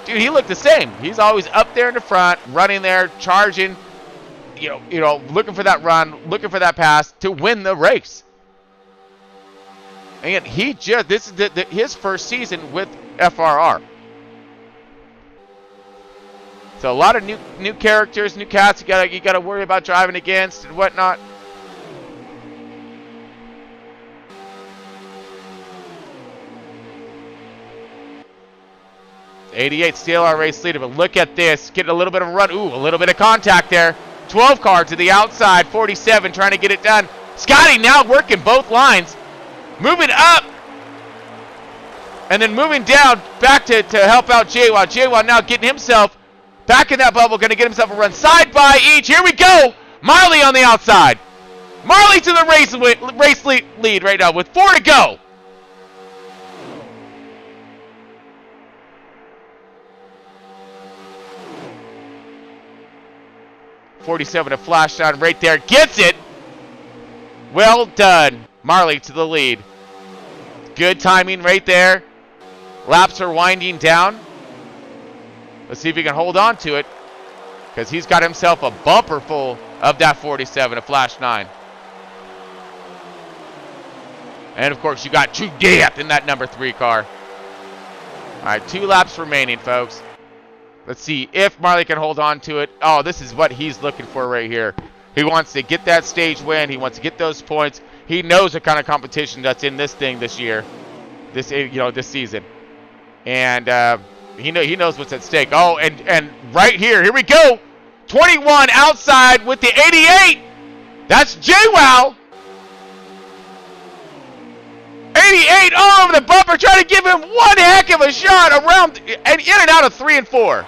dude, he looked the same. He's always up there in the front, running there, charging, looking for that run, looking for that pass to win the race. And this is his first season with FRR. So a lot of new characters, new cats you gotta worry about driving against and whatnot. '88 still our race leader, but look at this. Getting a little bit of a run. Ooh, a little bit of contact there. 12 car to the outside. 47 trying to get it done. Scotty now working both lines. Moving up. And then moving down back to help out JWOW. JWOW now getting himself back in that bubble. Going to get himself a run side by each. Here we go. Marley on the outside. Marley to the race lead right now with 4 to go. '47 to FLASHNINE right there. Gets it. Well done. Marley to the lead. Good timing right there. Laps are winding down. Let's see if he can hold on to it, because he's got himself a bumper full of that 47, a Flash 9. And of course, you got TRUEDEATH in that number 3 car. All right, 2 laps remaining, folks. Let's see if Marley can hold on to it. Oh, this is what he's looking for right here. He wants to get that stage win. He wants to get those points. He knows the kind of competition that's in this thing this year, this season, and he knows what's at stake. Oh, and right here we go. 21 outside with the 88. That's JWOW. 88 all over the bumper, trying to give him one heck of a shot around and in and out of 3 and 4.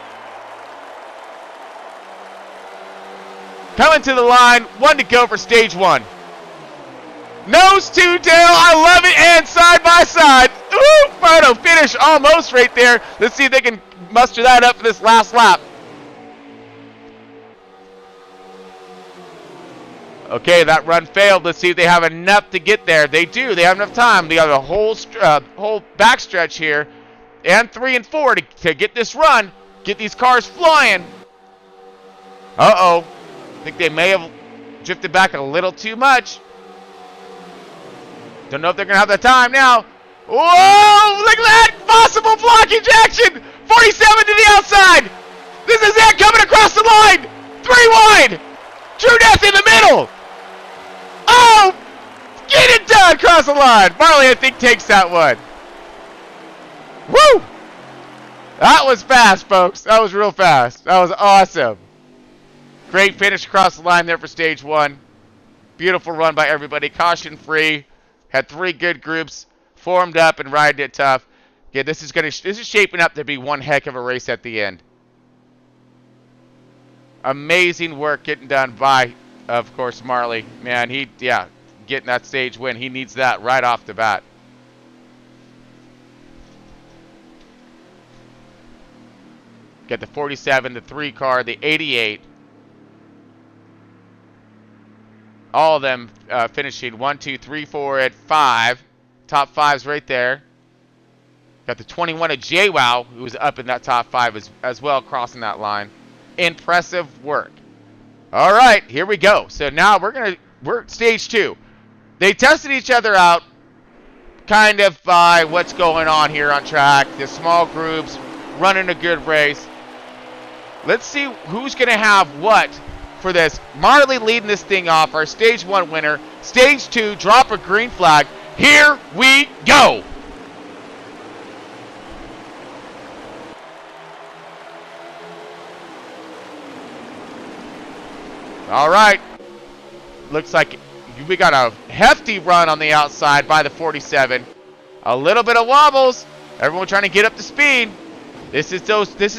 Coming to the line, 1 to go for stage 1. Nose to tail, I love it, and side by side. Ooh, photo finish almost right there. Let's see if they can muster that up for this last lap. Okay, that run failed. Let's see if they have enough to get there. They do. They have enough time. They have a whole backstretch here, and 3 and 4 to get this run, get these cars flying. Uh-oh. I think they may have drifted back a little too much. Don't know if they're going to have the time now. Whoa! Look at that! Possible block ejection! 47 to the outside! This is it! Coming across the line! 3 wide! TRUEDEATH in the middle! Oh! Get it done across the line! Marley, I think, takes that one. Woo! That was fast, folks. That was real fast. That was awesome. Great finish across the line there for stage 1. Beautiful run by everybody. Caution free. Had 3 good groups formed up and riding it tough. Yeah, this is shaping up to be one heck of a race at the end. Amazing work getting done by, of course, Marley. Man, getting that stage win. He needs that right off the bat. Get the 47, the 3 car, the 88. All of them finishing 1, 2, 3, 4 at 5. Top 5's right there. Got the 21 of JWOW, who was up in that top 5 as well, crossing that line. Impressive work. All right, here we go. So now we're stage 2. They tested each other out kind of by what's going on here on track. The small groups running a good race. Let's see who's going to have what for this. Marley leading this thing off, our stage 1 winner. Stage 2, drop a green flag. Here we go. All right. Looks like we got a hefty run on the outside by the 47. A little bit of wobbles. Everyone trying to get up to speed. This is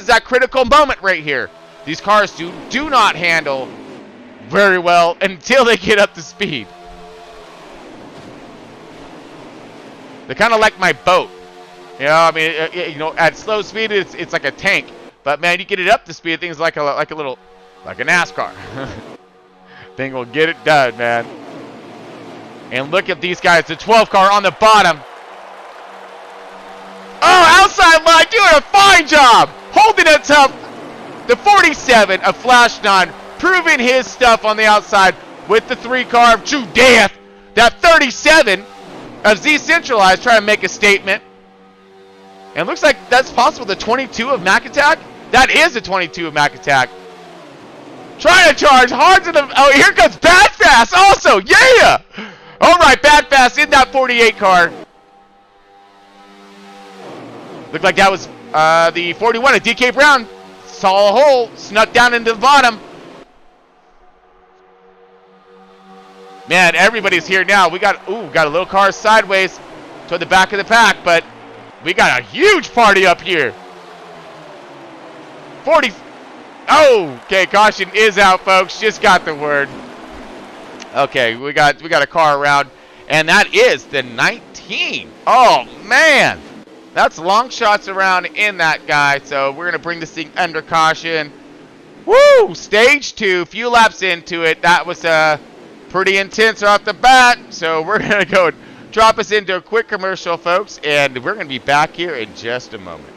that critical moment right here. These cars do not handle very well until they get up to speed. They're kind of like my boat. You know, I mean, at slow speed it's like a tank, but man, you get it up to speed, things like a NASCAR. Thing will get it done, man. And look at these guys, the 12 car on the bottom. Oh, outside line doing a fine job, holding it tough. The 47 of FLASHNINE proving his stuff on the outside with the 3 car of TRUEDEATH. That 37 of ZCENTRALIZED trying to make a statement. And looks like that's possible. The 22 of MUCKA. That is the 22 of MUCKA. Trying to charge hard to the... Oh, here comes BADFAST also. Yeah! All right, BADFAST in that 48 car. Looked like that was the 41 of DKBROWN. Saw a hole, snuck down into the bottom. Man, everybody's here now. We got a little car sideways toward the back of the pack, but we got a huge party up here. 40. Oh, okay, caution is out, folks. Just got the word. Okay, we got a car around, and that is the 19. Oh man. That's long shots around in that guy, so we're going to bring this thing under caution. Woo! Stage 2, few laps into it. That was pretty intense off the bat, so we're going to go drop us into a quick commercial, folks, and we're going to be back here in just a moment.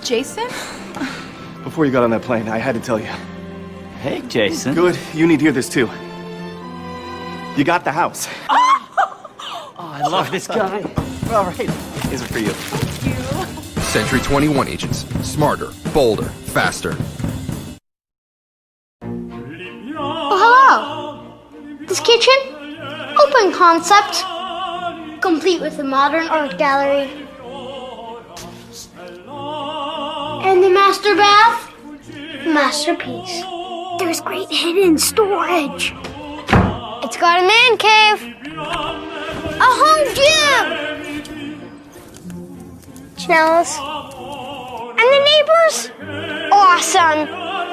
Jason? Before you got on that plane, I had to tell you. Hey, Jason. Good. You need to hear this too. You got the house. Oh, I love this guy. All right. These are for you. Century 21 agents. Smarter, bolder, faster. Oh, hello. This kitchen? Open concept. Complete with a modern art gallery. And the master bath? Masterpiece. There's great hidden storage. It's got a man cave. A home gym. Smells. And the neighbors? Awesome.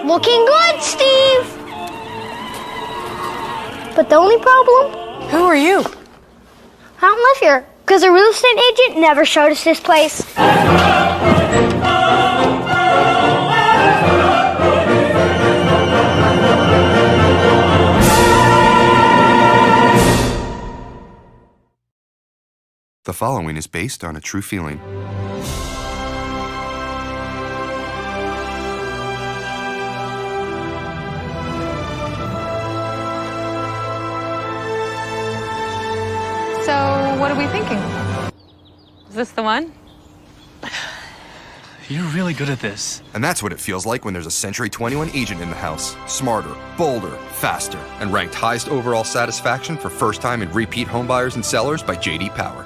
Looking good, Steve. But the only problem? Who are you? I don't live here, because a real estate agent never showed us this place. The following is based on a true feeling. So, what are we thinking? Is this the one? You're really good at this. And that's what it feels like when there's a Century 21 agent in the house. Smarter, bolder, faster, and ranked highest overall satisfaction for first-time and repeat homebuyers and sellers by J.D. Power.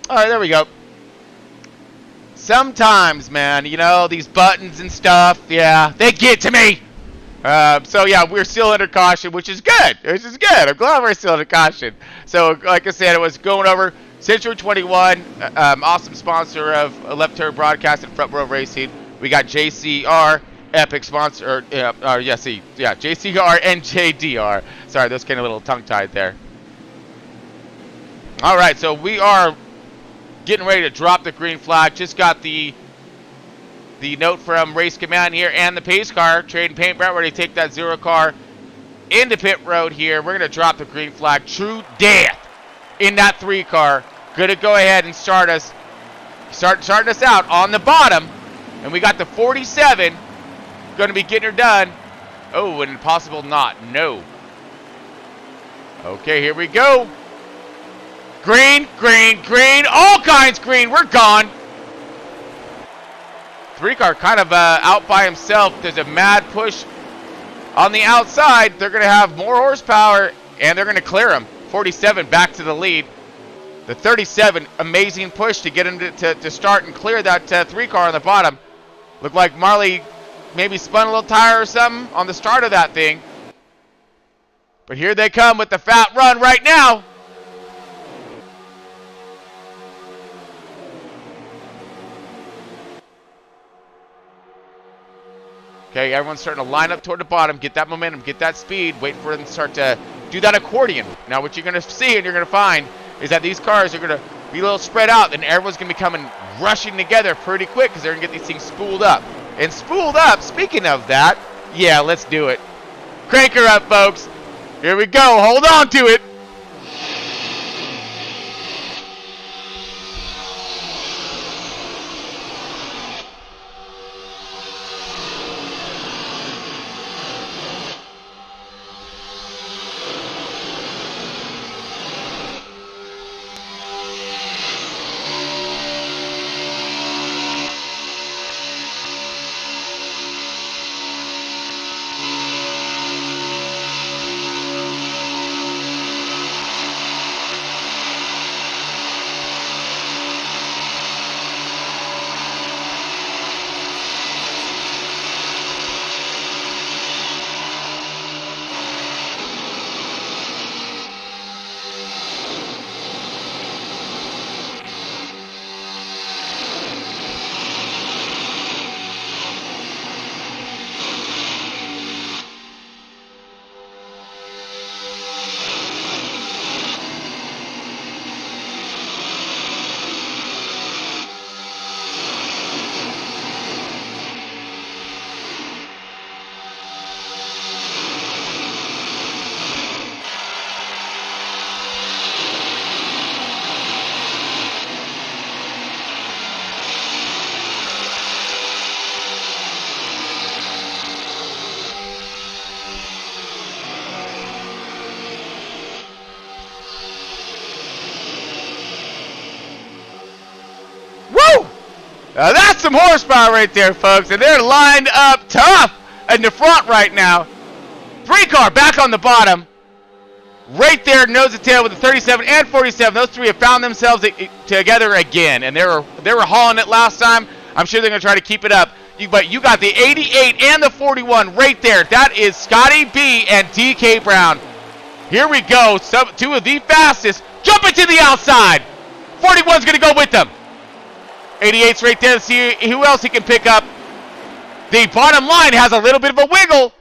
All right, there we go. Sometimes, man, you know, these buttons and stuff, yeah, they get to me. So, yeah, we're still under caution, which is good. Which is good. I'm glad we're still under caution. So, like I said, it was going over Century 21, awesome sponsor of Left Turn Broadcast and Front Row Racing. We got JCR, Epic sponsor, JCR and JDR. Sorry, those getting a little tongue-tied there. All right, so we are getting ready to drop the green flag. Just got the note from Race Command here and the pace car. Trade and paint, Brett, ready to take that 0 car into pit road here. We're going to drop the green flag. True Death in that 3 car. Going to go ahead and starting us out on the bottom. And we got the 47 going to be getting her done. Oh, and impossible not. No. Okay, here we go. Green, green, green, all kinds green. We're gone. 3 car kind of out by himself. There's a mad push on the outside. They're going to have more horsepower, and they're going to clear him. 47 back to the lead. The 37, amazing push to get him to start and clear that 3 car on the bottom. Looked like Marley maybe spun a little tire or something on the start of that thing. But here they come with the fat run right now. Okay, everyone's starting to line up toward the bottom, get that momentum, get that speed, wait for them to start to do that accordion. Now what you're going to see and you're going to find is that these cars are going to be a little spread out, and everyone's going to be coming rushing together pretty quick because they're going to get these things spooled up. And spooled up, speaking of that, yeah, let's do it. Crank her up, folks. Here we go. Hold on to it. Now that's some horsepower right there, folks, and they're lined up tough in the front right now. 3-car back on the bottom. Right there, nose to tail with the 37 and 47. Those three have found themselves together again, and they were hauling it last time. I'm sure they're going to try to keep it up. But you got the 88 and the 41 right there. That is SCOTTYB and DKBROWN. Here we go. Two of the fastest. Jumping to the outside. 41's going to go with them. 88's right there to see who else he can pick up. The bottom line has a little bit of a wiggle.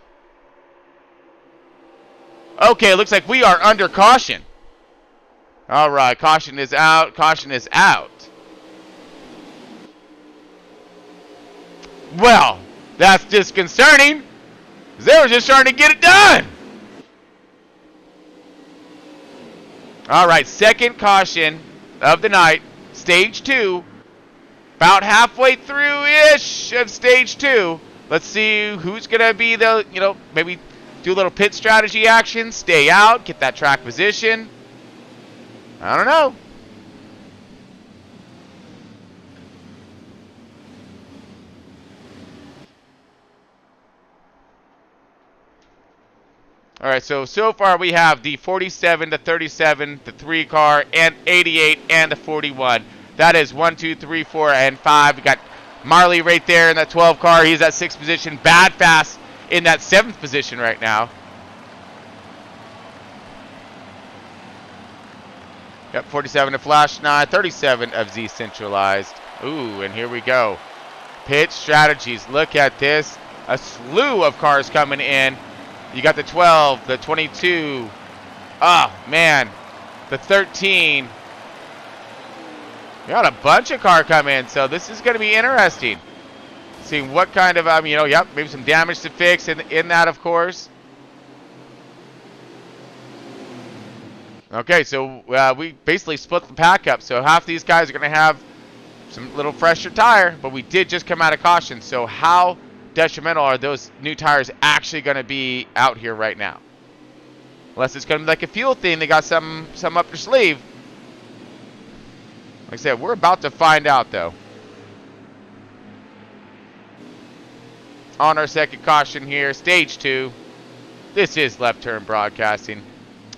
Okay, it looks like we are under caution. All right, caution is out. Caution is out. Well, that's disconcerting. They were just trying to get it done. All right, second caution of the night. Stage 2. About halfway through-ish of stage 2. Let's see who's going to be the, maybe do a little pit strategy action, stay out, get that track position. I don't know. All right, so far we have the 47, the 37, the 3-car, and 88, and the 41. That is 1, 2, 3, 4, and 5. We got Marley right there in that 12 car. He's at 6th position. BADFAST in that 7th position right now. Yep, 47 of FLASHNINE, 37 of ZCENTRALIZED. Ooh, and here we go. Pit strategies. Look at this. A slew of cars coming in. You got the 12, the 22. Oh, man. The 13. We got a bunch of car come in, so this is going to be interesting. Seeing what kind of, yep, maybe some damage to fix in that, of course. Okay, so we basically split the pack up. So half these guys are going to have some little fresher tire, but we did just come out of caution. So how detrimental are those new tires actually going to be out here right now? Unless it's going to be like a fuel thing, they got some up their sleeve. Like I said, we're about to find out, though. On our second caution here, stage 2. This is Left Turn Broadcasting,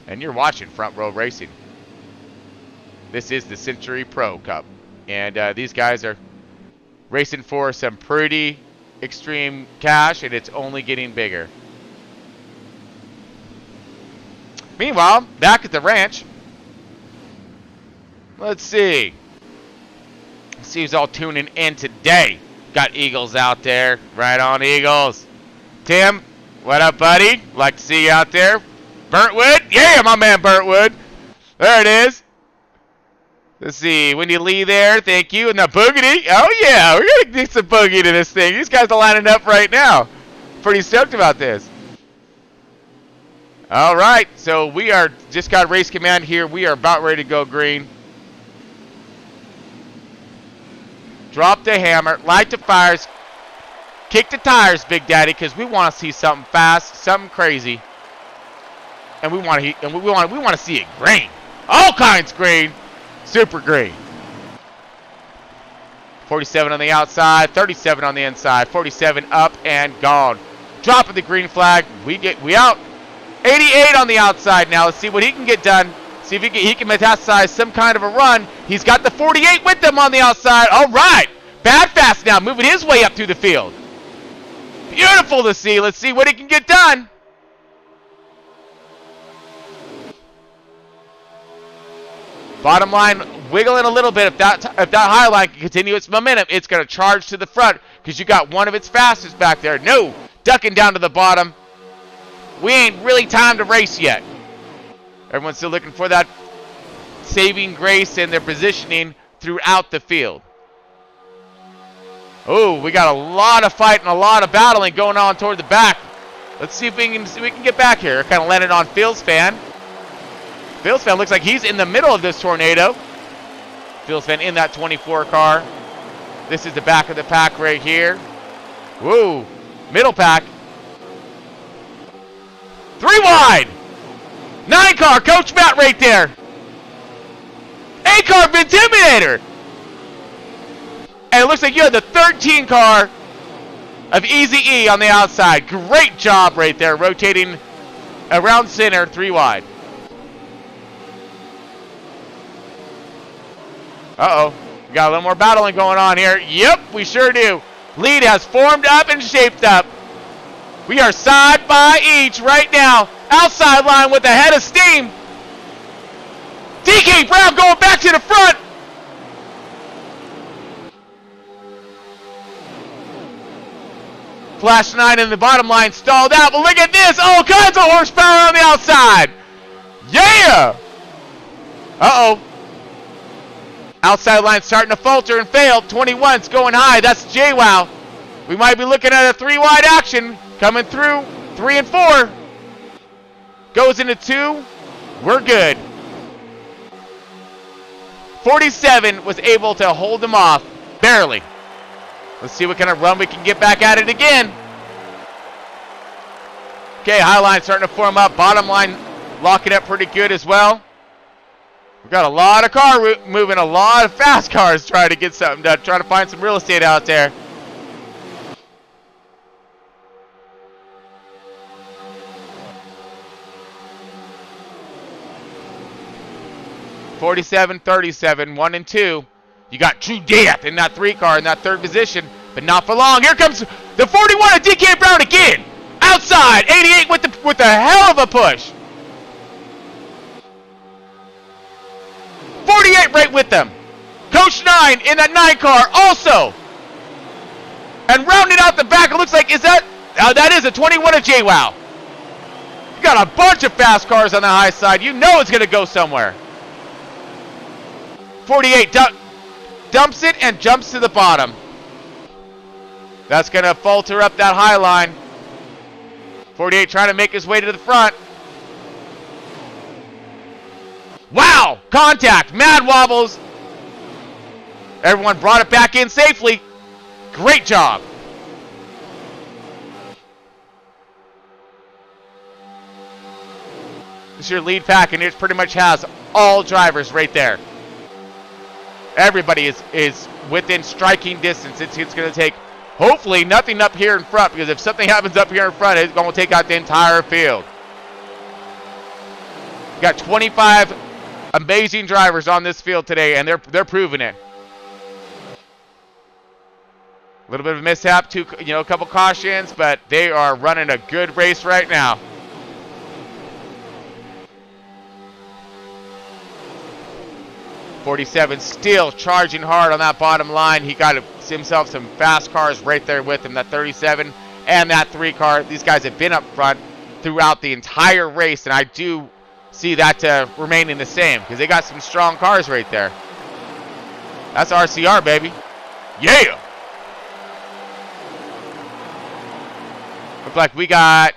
and you're watching Front Row Racing. This is the Century Pro Cup, and these guys are racing for some pretty extreme cash, and it's only getting bigger. Meanwhile, back at the ranch, let's see. Let's see who's all tuning in today. Got Eagles out there. Right on, Eagles. Tim, what up, buddy? Like to see you out there. Burntwood, yeah, my man Burntwood. There it is. Let's see, Wendy Lee there, thank you. And the Boogity, oh yeah, we're gonna get some Boogie to this thing. These guys are lining up right now. Pretty stoked about this. All right, so we are just got race command here. We are about ready to go green. Drop the hammer, light the fires, kick the tires, Big Daddy, because we want to see something fast, something crazy, and we want to see it green, all kinds green, super green. 47 on the outside, 37 on the inside, 47 up and gone. Dropping the green flag, we out. 88 on the outside now. Let's see what he can get done. See if he can metastasize some kind of a run. He's got the 48 with him on the outside. All right. BADFAST now moving his way up through the field. Beautiful to see. Let's see what he can get done. Bottom line wiggling a little bit. If that high line can continue its momentum, it's going to charge to the front because you got one of its fastest back there. No, ducking down to the bottom. We ain't really timed to race yet. Everyone's still looking for that saving grace in their positioning throughout the field. Oh, we got a lot of fight and a lot of battling going on toward the back. Let's see if we can get back here. Kind of landed on FIELDSPHAN. FIELDSPHAN looks like he's in the middle of this tornado. FIELDSPHAN in that 24 car. This is the back of the pack right here. Whoa, middle pack. 3 wide. 9 car, COACHMATT right there. 8 car, VINTIMADATOR. And it looks like you had the 13 car of EAZYE on the outside. Great job right there, rotating around center, 3 wide. Uh-oh, we got a little more battling going on here. Yep, we sure do. Lead has formed up and shaped up. We are side by each right now. Outside line with a head of steam. DKBROWN going back to the front. FLASHNINE in the bottom line stalled out, but look at this. All kinds of horsepower on the outside. Yeah. Uh-oh. Outside line starting to falter and fail. 21's going high. That's JWOW. We might be looking at a 3 wide action coming through. 3 and 4. Goes into 2. We're good. 47 was able to hold them off. Barely. Let's see what kind of run we can get back at it again. Okay, high line starting to form up. Bottom line locking up pretty good as well. We've got a lot of car moving, a lot of fast cars trying to get something done, trying to find some real estate out there. (47-37), 1 and 2. You got TRUEDEATH in that 3 car in that 3rd position, but not for long. Here comes the 41 of DKBROWN again. Outside, 88 with a hell of a push. 48 right with them. COACHMATT in that 9 car also. And rounding out the back, it looks like, that is a 21 of JWOW. You got a bunch of fast cars on the high side. You know it's going to go somewhere. 48 dumps it and jumps to the bottom. That's going to falter up that high line. 48 trying to make his way to the front. Wow! Contact! Mad wobbles! Everyone brought it back in safely. Great job. This is your lead pack, and it pretty much has all drivers right there. Everybody is within striking distance. It's going to take, hopefully, nothing up here in front, because if something happens up here in front, it's going to take out the entire field. You got 25 amazing drivers on this field today, and they're proving it. A little bit of a mishap, a couple cautions, but they are running a good race right now. (47) still charging hard on that bottom line. He got himself some fast cars right there with him. That 37 and that 3 car. These guys have been up front throughout the entire race, and I do see that remaining the same because they got some strong cars right there. That's RCR, baby. Yeah! Looks like we got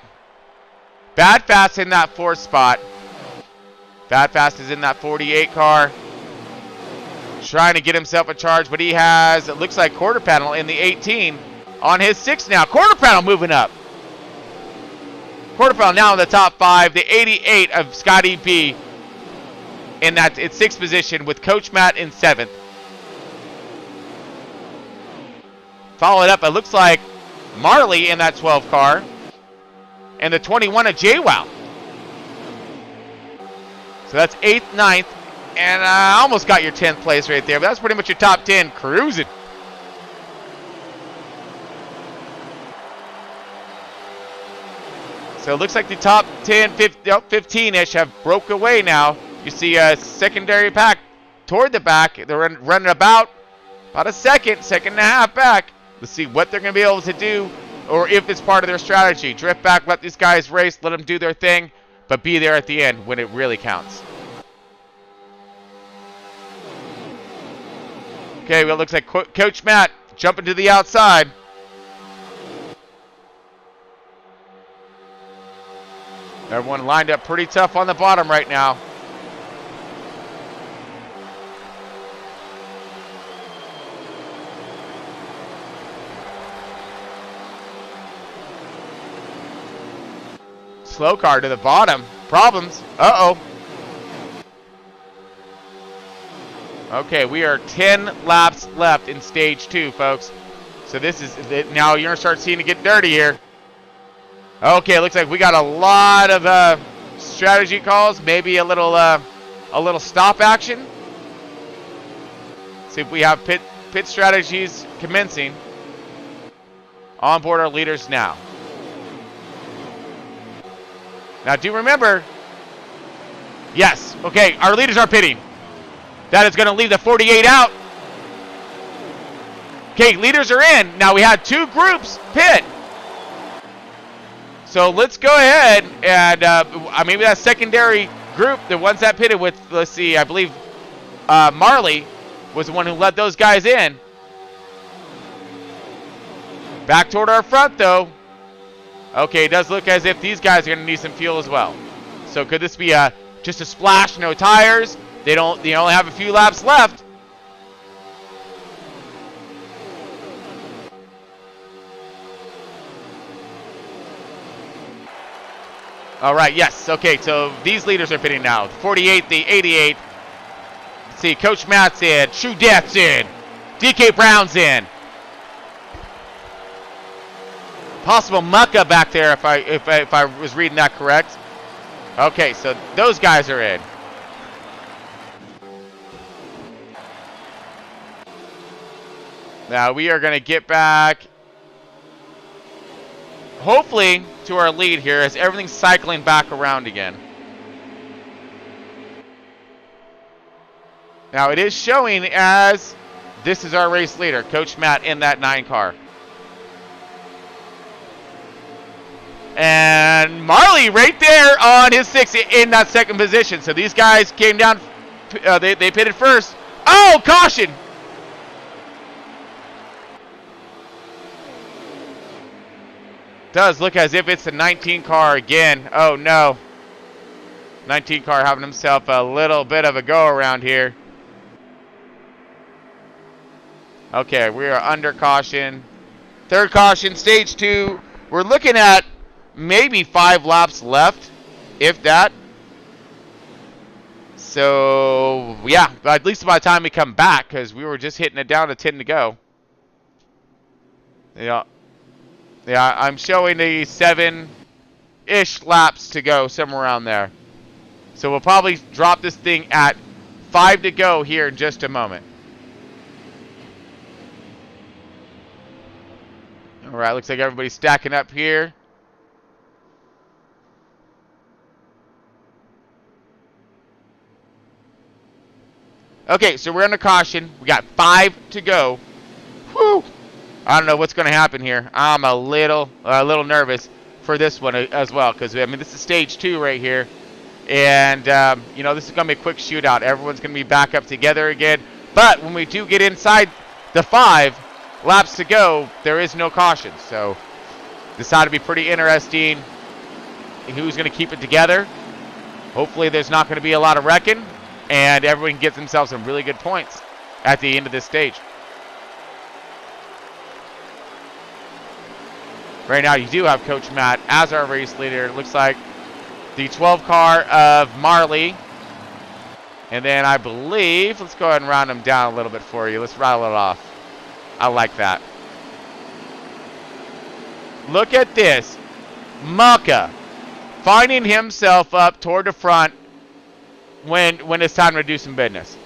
BADFAST in that 4th spot. BADFAST is in that 48 car. Trying to get himself a charge, but he has, it looks like, QUARTERPANEL in the 18 on his 6 now. QUARTERPANEL moving up. QUARTERPANEL now in the top 5. The 88 of SCOTTYB in that 6th position with COACHMATT in 7th. Followed up, it looks like MARLEY in that 12 car. And the 21 of JWOW. So that's 8th, 9th. And I almost got your 10th place right there, but that's pretty much your top 10 cruising. So it looks like the top 10, 15-ish have broke away now. You see a secondary pack toward the back. They're running about a second and a half back. Let's see what they're going to be able to do, or if it's part of their strategy. Drift back, let these guys race, let them do their thing, but be there at the end when it really counts. Okay, well, it looks like COACHMATT jumping to the outside. Everyone lined up pretty tough on the bottom right now. Slow car to the bottom. Problems. Uh-oh. Okay, we are 10 laps left in stage 2, folks. So this is now you're gonna start seeing it get dirty here. Okay, it looks like we got a lot of strategy calls, maybe a little stop action. See if we have pit strategies commencing. On board our leaders now. Now do remember, yes, okay, our leaders are pitting. That is going to leave the 48 out. Okay, leaders are in. Now we had 2 groups pit. So let's go ahead and maybe that secondary group, the ones that pitted with, let's see, I believe MARLEY was the one who let those guys in. Back toward our front though. Okay, it does look as if these guys are going to need some fuel as well. So could this be just a splash, no tires? They only have a few laps left. All right, yes. Okay, so these leaders are pitting now. The 48, the 88. Let's see, COACHMATT's in. TRUEDEATH's in. DKBROWN's in. Possible MUCKA back there if I was reading that correct. Okay, so those guys are in. Now we are going to get back, hopefully, to our lead here as everything's cycling back around again. Now it is showing as this is our race leader, COACHMATT in that 9 car. And MARLEY right there on his 6 in that 2nd position. So these guys came down, they pitted first. Oh, caution! Does look as if it's the 19 car again. Oh no. 19 car having himself a little bit of a go around here. Okay, we are under caution. 3rd caution, stage 2. We're looking at maybe 5 laps left, if that. So, yeah, at least by the time we come back, because we were just hitting it down to 10 to go. Yeah. Yeah, I'm showing the 7-ish laps to go, somewhere around there. So we'll probably drop this thing at 5 to go here in just a moment. All right, looks like everybody's stacking up here. Okay, so we're under caution. We got 5 to go. Whew. I don't know what's going to happen here. I'm a little nervous for this one as well, because I mean this is stage 2 right here, and you know, this is going to be a quick shootout. Everyone's going to be back up together again. But when we do get inside the 5 laps to go, there is no caution. So this ought to be pretty interesting. Who's going to keep it together? Hopefully there's not going to be a lot of wrecking, and everyone gets themselves some really good points at the end of this stage. Right now you do have Coach Matt as our race leader. It looks like the 12 car of Marley. And then I believe, let's go ahead and round them down a little bit for you. Let's rattle it off. I like that. Look at this. MUCKA finding himself up toward the front when it's time to do some business.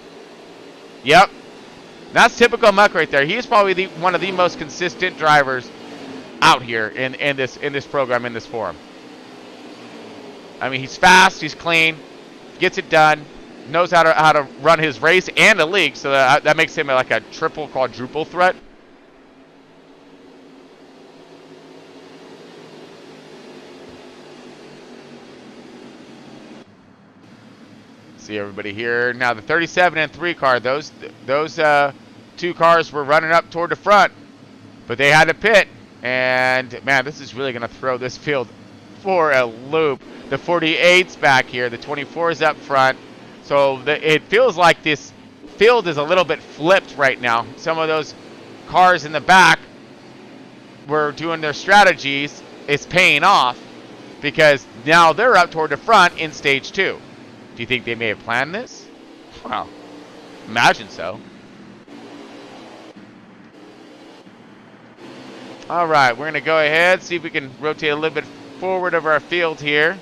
Yep. That's typical MUCKA right there. He's probably one of the most consistent drivers out here in this program, in this forum. I mean, he's fast, he's clean, gets it done, knows how to run his race and a league, so that makes him like a triple, quadruple threat. See everybody here now. The 37 and 3 car, those 2 cars were running up toward the front, but they had to pit. And man, this is really going to throw this field for a loop. The 48's back here, the 24's up front. So it feels like this field is a little bit flipped right now. Some of those cars in the back were doing their strategies. It's paying off because now they're up toward the front in stage 2. Do you think they may have planned this? Well, imagine so. All right, we're going to go ahead, see if we can rotate a little bit forward of our field here.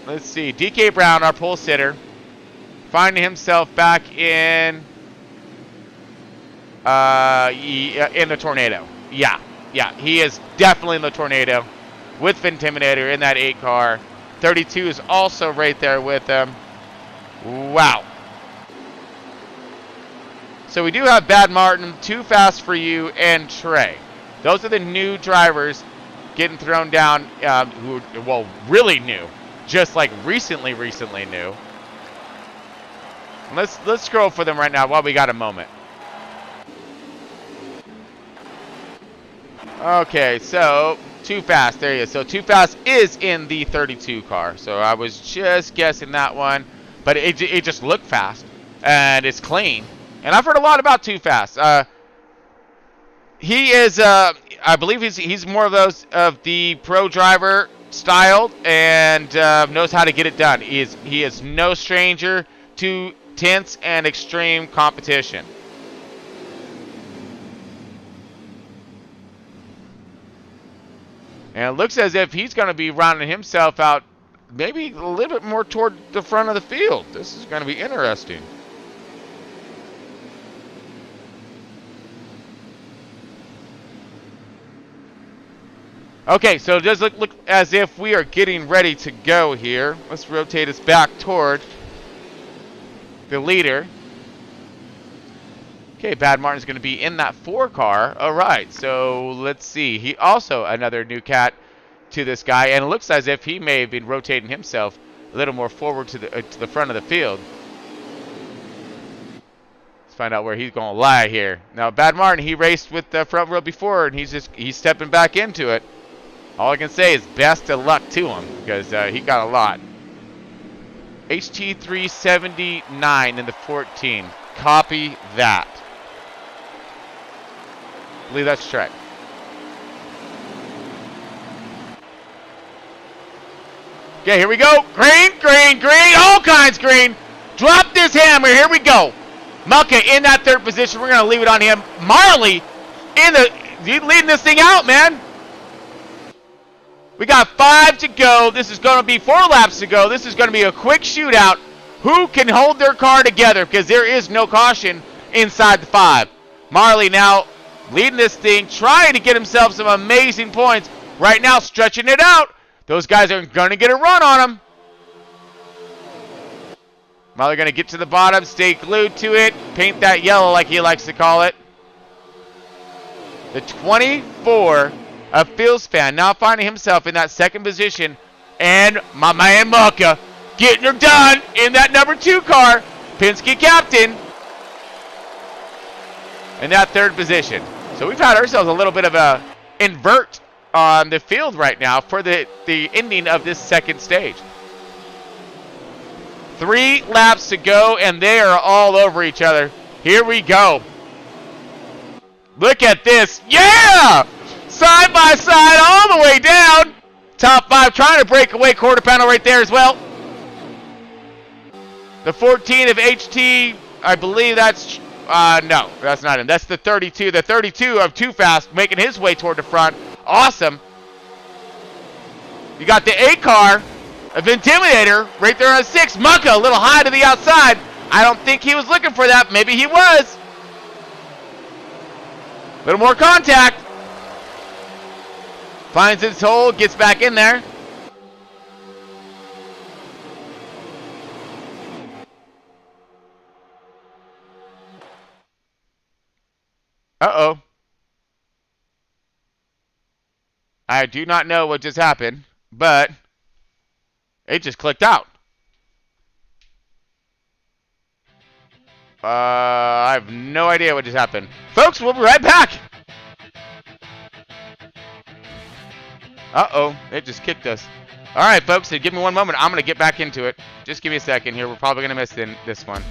Let's see, DKBROWN, our pole sitter, finding himself back in the tornado. Yeah, he is definitely in the tornado with VINTIMADATOR in that 8 car. 32 is also right there with him. Wow. So we do have Bad Martin, Too Fast for You, and TREY. Those are the new drivers getting thrown down, who are, well, really new. Just like recently new. Let's scroll for them right now while we got a moment. Okay, so Too Fast, there he is. So Too Fast is in the 32 car. So I was just guessing that one, but it just looked fast and it's clean. And I've heard a lot about Too Fast. He is, I believe he's more of those of the pro driver style and knows how to get it done. He is no stranger to tense and extreme competition. And it looks as if he's going to be rounding himself out maybe a little bit more toward the front of the field. This is going to be interesting. Okay, so it does look as if we are getting ready to go here. Let's rotate us back toward the leader. Okay, Bad Martin's going to be in that 4 car. All right, so let's see. He also another new cat to this guy, and it looks as if he may have been rotating himself a little more forward to the front of the field. Let's find out where he's going to lie here. Now, Bad Martin, he raced with the front row before, and he's stepping back into it. All I can say is best of luck to him because he got a lot. HT379 in the 14. Copy that. I believe that's TREY. Okay, here we go. Green, green, green. All kinds green. Drop this hammer. Here we go. MUCKA in that 3rd position. We're going to leave it on him. Marley leading this thing out, man. We got 5 to go. This is going to be 4 laps to go. This is going to be a quick shootout. Who can hold their car together? Because there is no caution inside the 5. Marley now leading this thing, trying to get himself some amazing points. Right now, stretching it out. Those guys are going to get a run on him. Marley going to get to the bottom, stay glued to it, paint that yellow like he likes to call it. The 24 of FIELDFILLER now finding himself in that second position. And my man MUCKA getting her done in that number 2 car. Penske captain in that third position. So we've had ourselves a little bit of a invert on the field right now for the ending of this second stage. 3 laps to go, and they are all over each other. Here we go. Look at this. Yeah! Side by side all the way down. Top 5 trying to break away. Quarter panel right there as well. The 14 of HT, I believe that's... no, that's not him. That's the 32. The 32 of Too Fast making his way toward the front. Awesome. You got the 8 car of Intimidator right there on 6. MUCKA a little high to the outside. I don't think he was looking for that. Maybe he was. A little more contact. Finds his hole, gets back in there. Uh-oh. I do not know what just happened, but it just clicked out. I have no idea what just happened. Folks, we'll be right back. Uh-oh, it just kicked us. All right, folks, so give me one moment. I'm going to get back into it. Just give me a second here. We're probably going to miss this one.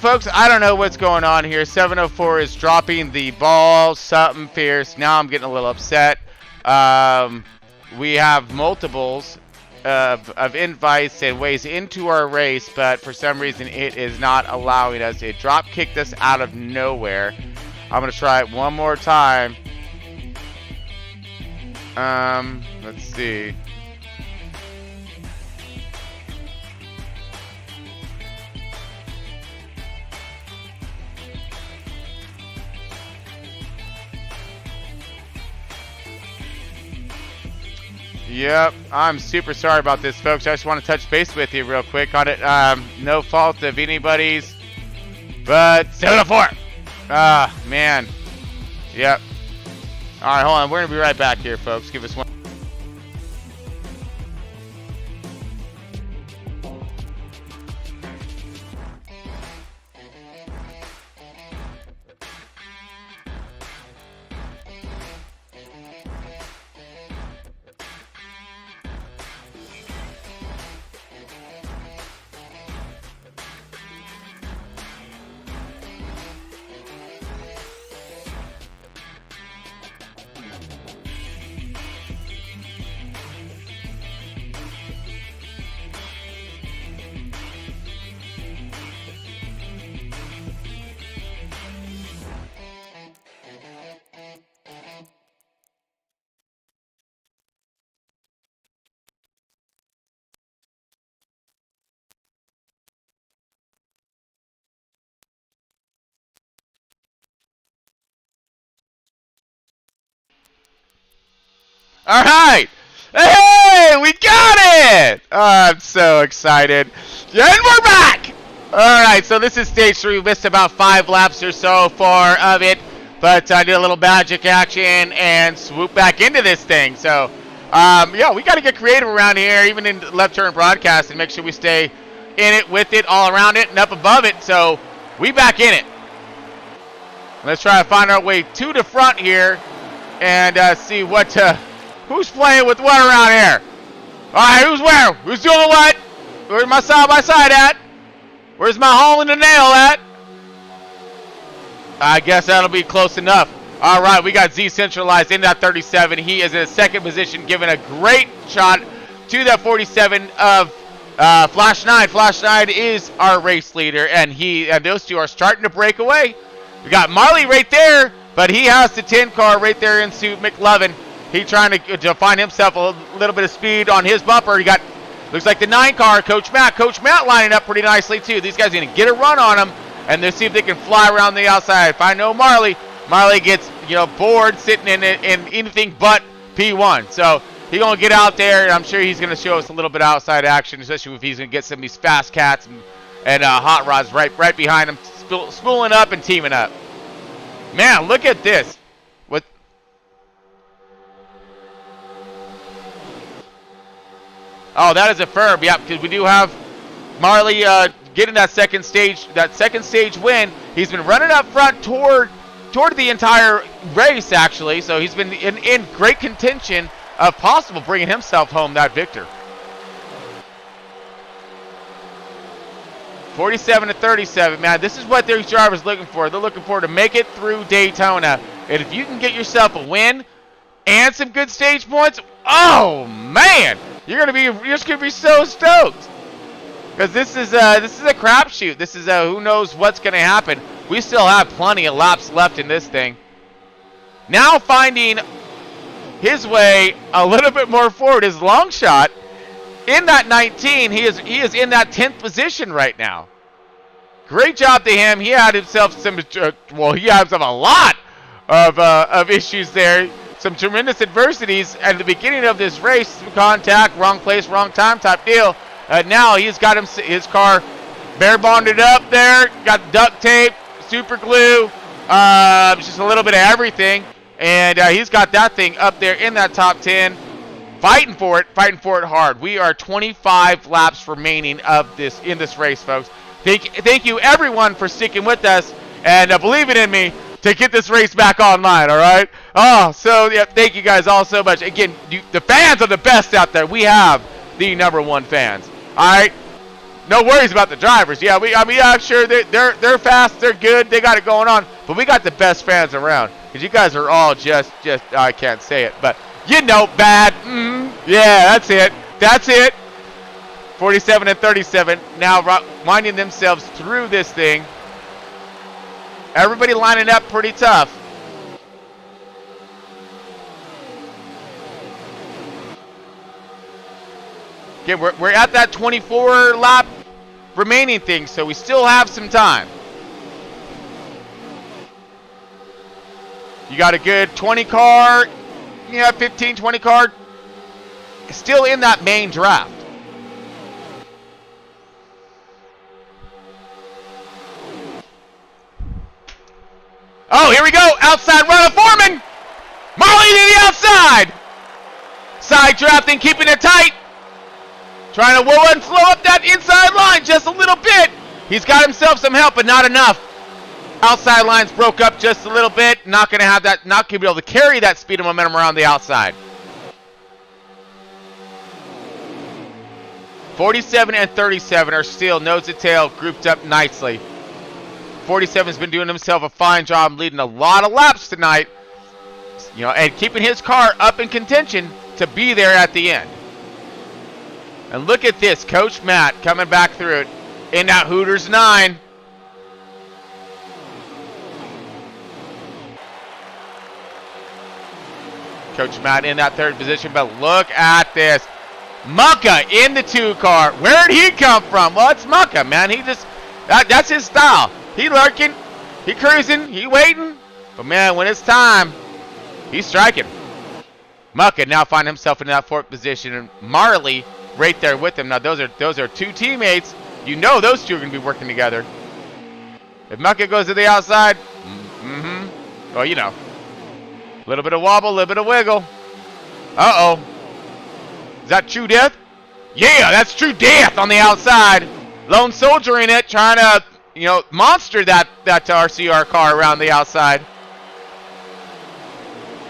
folks, I don't know what's going on here. 704 is dropping the ball, something fierce. Now I'm getting a little upset. We have multiples of invites and ways into our race, but for some reason it is not allowing us. It drop kicked us out of nowhere. I'm going to try it one more time. Let's see. Yep, I'm super sorry about this, folks. I just want to touch base with you real quick on it. No fault of anybody's, but 704. Ah, man. Yep. All right, hold on. We're going to be right back here, folks. Give us one. All right. Hey, we got it. Oh, I'm so excited. And we're back. All right, so this is stage 3. We missed about 5 laps or so far of it, but I did a little magic action and swoop back into this thing. So, yeah, we got to get creative around here, even in left turn broadcast, and make sure we stay in it, with it, all around it, and up above it. So, we back in it. Let's try to find our way to the front here and see what... who's playing with what around here? All right, who's where? Who's doing what? Where's my side by side at? Where's my hole in the nail at? I guess that'll be close enough. All right, we got ZCENTRALIZED in that 37. He is in a second position, giving a great shot to that 47 of FLASHNINE. FLASHNINE is our race leader, and those two are starting to break away. We got MARLEY right there, but he has the 10 car right there into MCLOVIN. He trying to find himself a little bit of speed on his bumper. He got, looks like the 9 car, COACHMATT. COACHMATT lining up pretty nicely too. These guys are going to get a run on him, and they'll see if they can fly around the outside. If I know MARLEY gets, bored sitting in anything but P1. So he's going to get out there, and I'm sure he's going to show us a little bit of outside action, especially if he's going to get some of these fast cats and hot rods right behind him, spooling up and teaming up. Man, look at this. Oh, that is a firm, yeah, because we do have MARLEY getting that second stage win. He's been running up front toward the entire race, actually, so he's been in great contention of possible bringing himself home that victor. 47 to 37, man, this is what these drivers looking for. They're looking for to make it through Daytona, and if you can get yourself a win and some good stage points, oh man, you're just gonna be so stoked, because this is a crapshoot. This is who knows what's gonna happen. We still have plenty of laps left in this thing. Now finding his way a little bit more forward is LONGSHOT in that 19. He is in that 10th position right now. Great job to him. He had himself he had himself a lot of issues there. Some tremendous adversities at the beginning of this race. Some contact, wrong place, wrong time type deal. Now he's got his car bare bonded up there. Got duct tape, super glue, just a little bit of everything. And he's got that thing up there in that top 10. Fighting for it hard. We are 25 laps remaining in this race, folks. Thank you everyone for sticking with us and believing in me to get this race back online, all right? Oh, so yeah, thank you guys all so much. Again, the fans are the best out there. We have the #1 fans, all right? no worries about the drivers. Yeah, sure, they're fast, they're good, they got it going on. But we got the best fans around. Because you guys are all just, I can't say it, but you know, bad. Yeah, that's it. That's it. 47 and 37 now winding themselves through this thing. Everybody lining up pretty tough. Okay, we're at that 24 lap remaining thing, so we still have some time. You got a good 20 car, 15, 20 car, still in that main draft. Oh, here we go. Outside run of Foreman. Marley to the outside. Side drafting, keeping it tight. Trying to whoa and slow up that inside line just a little bit. He's got himself some help, but not enough. Outside lines broke up just a little bit. Not going to have that, not going to be able to carry that speed and momentum around the outside. 47 and 37 are still nose to tail grouped up nicely. 47's been doing himself a fine job leading a lot of laps tonight, and keeping his car up in contention to be there at the end. And look at this, Coach Matt coming back through it in that Hooters 9. Coach Matt in that third position, but look at this. MUCKA in the 2 car. Where did he come from? Well, it's MUCKA, man. He just, that's his style. He lurking, he cruising, he waiting. But man, when it's time, he's striking. MUCKA now find himself in that 4th position, and Marley right there with him. Now those are 2 teammates. You know those 2 are gonna be working together. If MUCKA goes to the outside, well, a little bit of wobble, a little bit of wiggle. Uh-oh. Is that TRUEDEATH? Yeah, that's TRUEDEATH on the outside. Lone Soldier in it, trying to, monster that RCR car around the outside.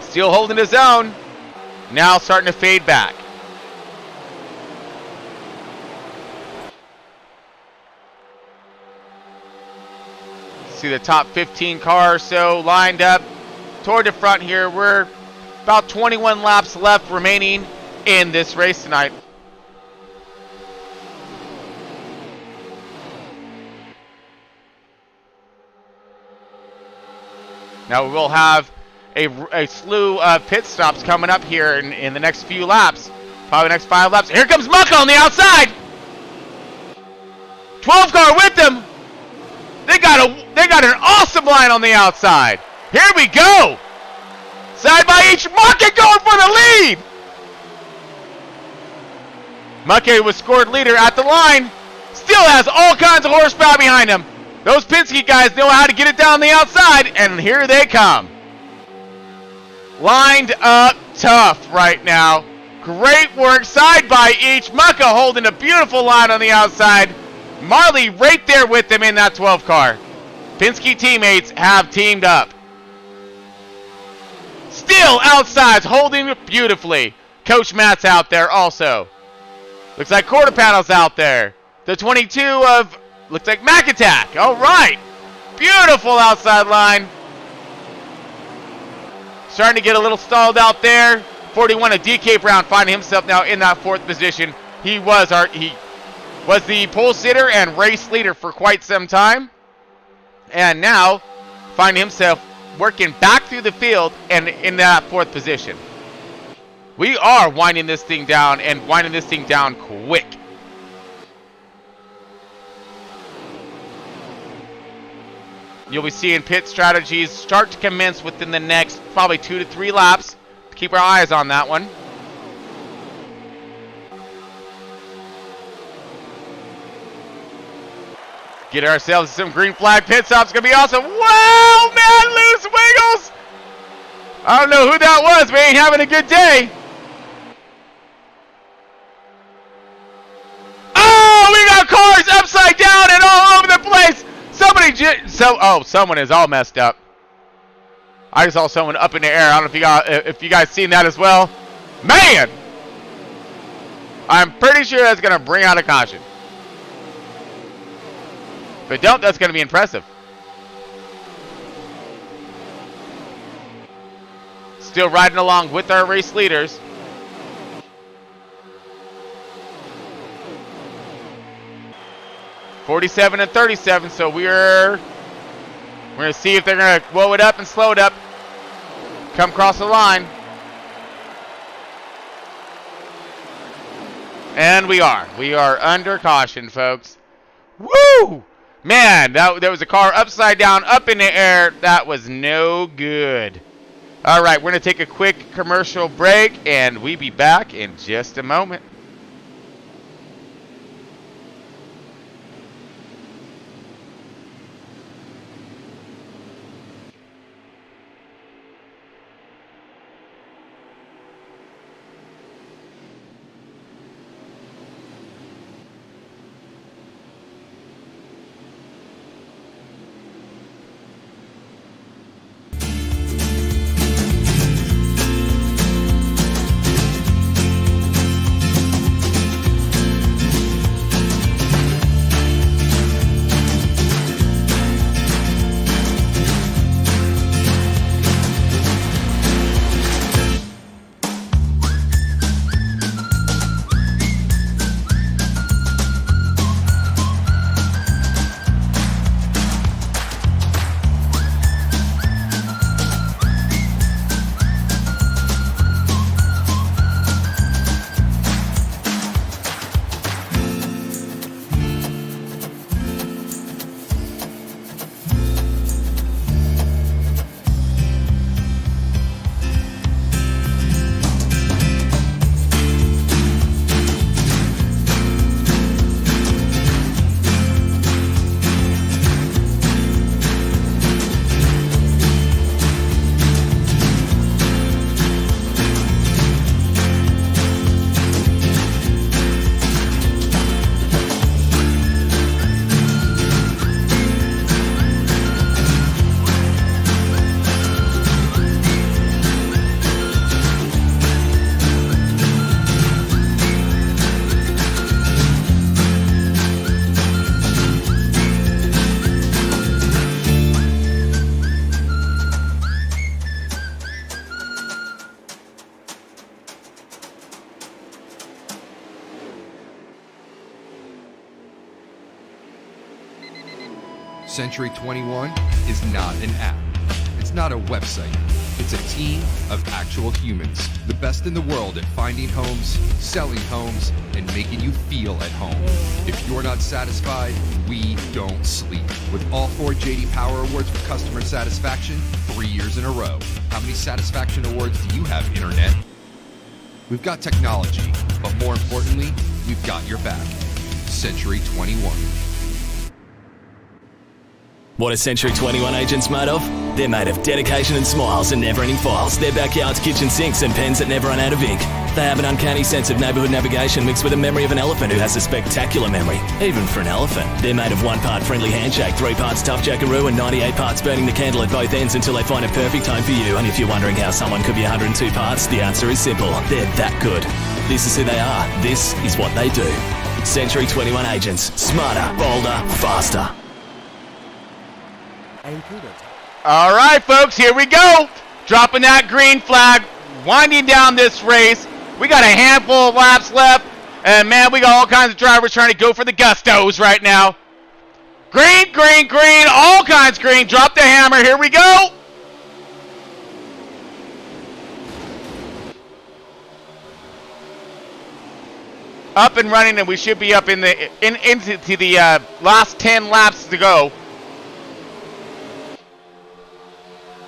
Still holding his own. Now starting to fade back. See the top 15 car or so lined up toward the front here. We're about 21 laps left remaining in this race tonight. Now we will have a slew of pit stops coming up here in the next few laps. Probably the next 5 laps. Here comes MUCKA on the outside. 12 car with them. They got an awesome line on the outside. Here we go. Side by each. MUCKA going for the lead. MUCKA was scored leader at the line. Still has all kinds of horsepower behind him. Those Penske guys know how to get it down the outside, and here they come. Lined up tough right now. Great work side by each. MUCKA holding a beautiful line on the outside. Marley right there with them in that 12 car. Penske teammates have teamed up. Still outside, holding it beautifully. Coach Matt's out there also. Looks like QUARTERPANEL's out there. The 22 of, looks like McAttack. All right. Beautiful outside line. Starting to get a little stalled out there. 41 of DKBROWN finding himself now in that 4th position. He was the pole sitter and race leader for quite some time. And now finding himself working back through the field and in that 4th position. We are winding this thing down, and winding this thing down quick. You'll be seeing pit strategies start to commence within the next probably 2 to 3 laps. Keep our eyes on that one. Get ourselves some green flag pit stops. Gonna be awesome. Wow, man, loose wiggles. I don't know who that was, but ain't having a good day. Oh, we got cars upside down and all over the place. Someone is all messed up. I saw someone up in the air. I don't know if you guys seen that as well. Man, I'm pretty sure that's gonna bring out a caution. If it don't, that's going to be impressive. Still riding along with our race leaders. .47 and 37, so we're going to see if they're going to whoa it up and slow it up. Come across the line. And we are. We are under caution, folks. Woo! Man, that was a car upside down, up in the air. That was no good. All right, we're going to take a quick commercial break, and we'll be back in just a moment. Century 21 is not an app. It's not a website. It's a team of actual humans. The best in the world at finding homes, selling homes, and making you feel at home. If you're not satisfied, we don't sleep. With all 4 J.D. Power Awards for customer satisfaction, 3 years in a row. How many satisfaction awards do you have, Internet? We've got technology, but more importantly, we've got your back. Century 21. What are Century 21 agents made of? They're made of dedication and smiles and never-ending files. Their backyard's kitchen sinks and pens that never run out of ink. They have an uncanny sense of neighbourhood navigation mixed with a memory of an elephant who has a spectacular memory, even for an elephant. They're made of 1 part friendly handshake, 3 parts tough jackaroo, and 98 parts burning the candle at both ends until they find a perfect home for you. And if you're wondering how someone could be 102 parts, the answer is simple. They're that good. This is who they are. This is what they do. Century 21 agents. Smarter, bolder, faster. All right, folks, here we go. Dropping that green flag, winding down this race. We got a handful of laps left, and man, we got all kinds of drivers trying to go for the gustos right now. Green, green, green, all kinds green. Drop the hammer. Here we go. Up and running, and we should be up into the last 10 laps to go.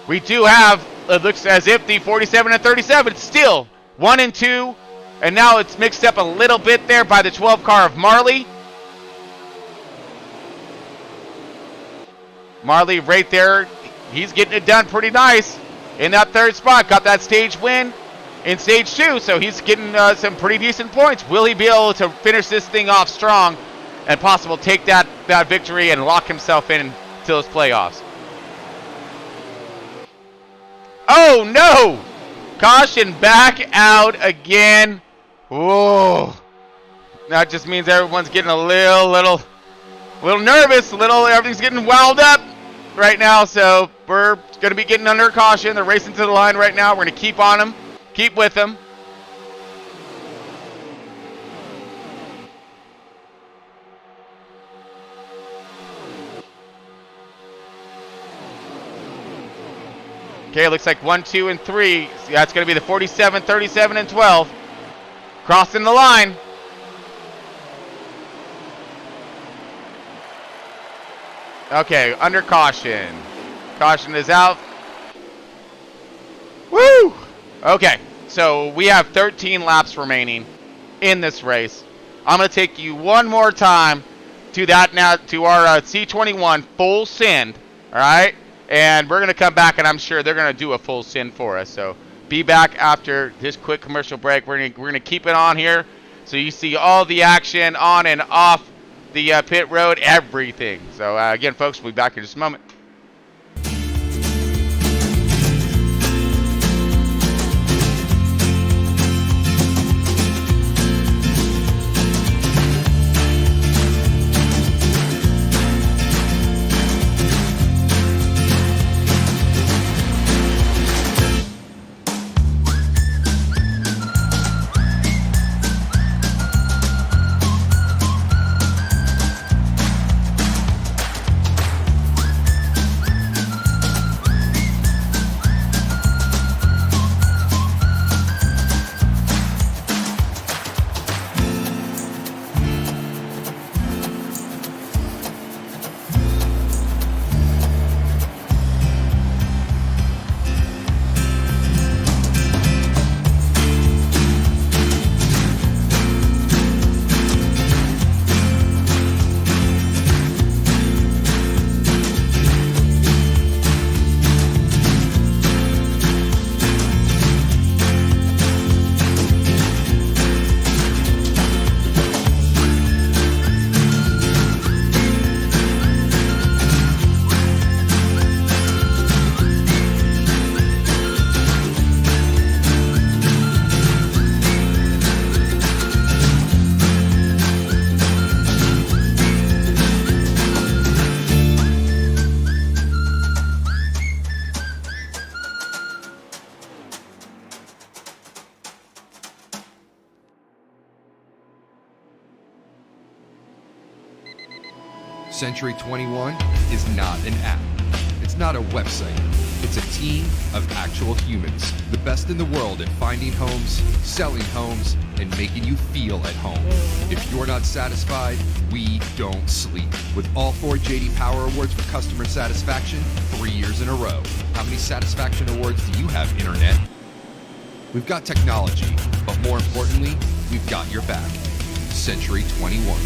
We do have, it looks as if the 47 and 37, it's still 1 and 2, and now it's mixed up a little bit there by the 12 car of Marley. Marley right there, he's getting it done pretty nice in that 3rd spot. Got that stage win in stage 2, so he's getting some pretty decent points. Will he be able to finish this thing off strong and possibly take that victory and lock himself in to those playoffs? Oh no! Caution back out again. Whoa. That just means everyone's getting a little A little nervous, everything's getting wound up right now, so we're going to be getting under caution. They're racing to the line right now. We're going to keep on them, keep with them. Okay, looks like 1, 2, and 3. So that's going to be the 47, 37, and 12. Crossing the line. Okay, under caution. Caution is out. Woo! Okay, so we have 13 laps remaining in this race. I'm going to take you one more time to that now, to our C21 full send. All right? And we're going to come back, and I'm sure they're going to do a full send for us. So be back after this quick commercial break. We're going to keep it on here so you see all the action on and off the pit road, everything. So again, folks, we'll be back in just a moment. Century 21 is not an app. It's not a website. It's a team of actual humans, the best in the world at finding homes, selling homes, and making you feel at home. If you're not satisfied, we don't sleep. With all 4 J.D. Power Awards for customer satisfaction, 3 years in a row. How many satisfaction awards do you have, Internet? We've got technology, but more importantly, we've got your back. Century 21.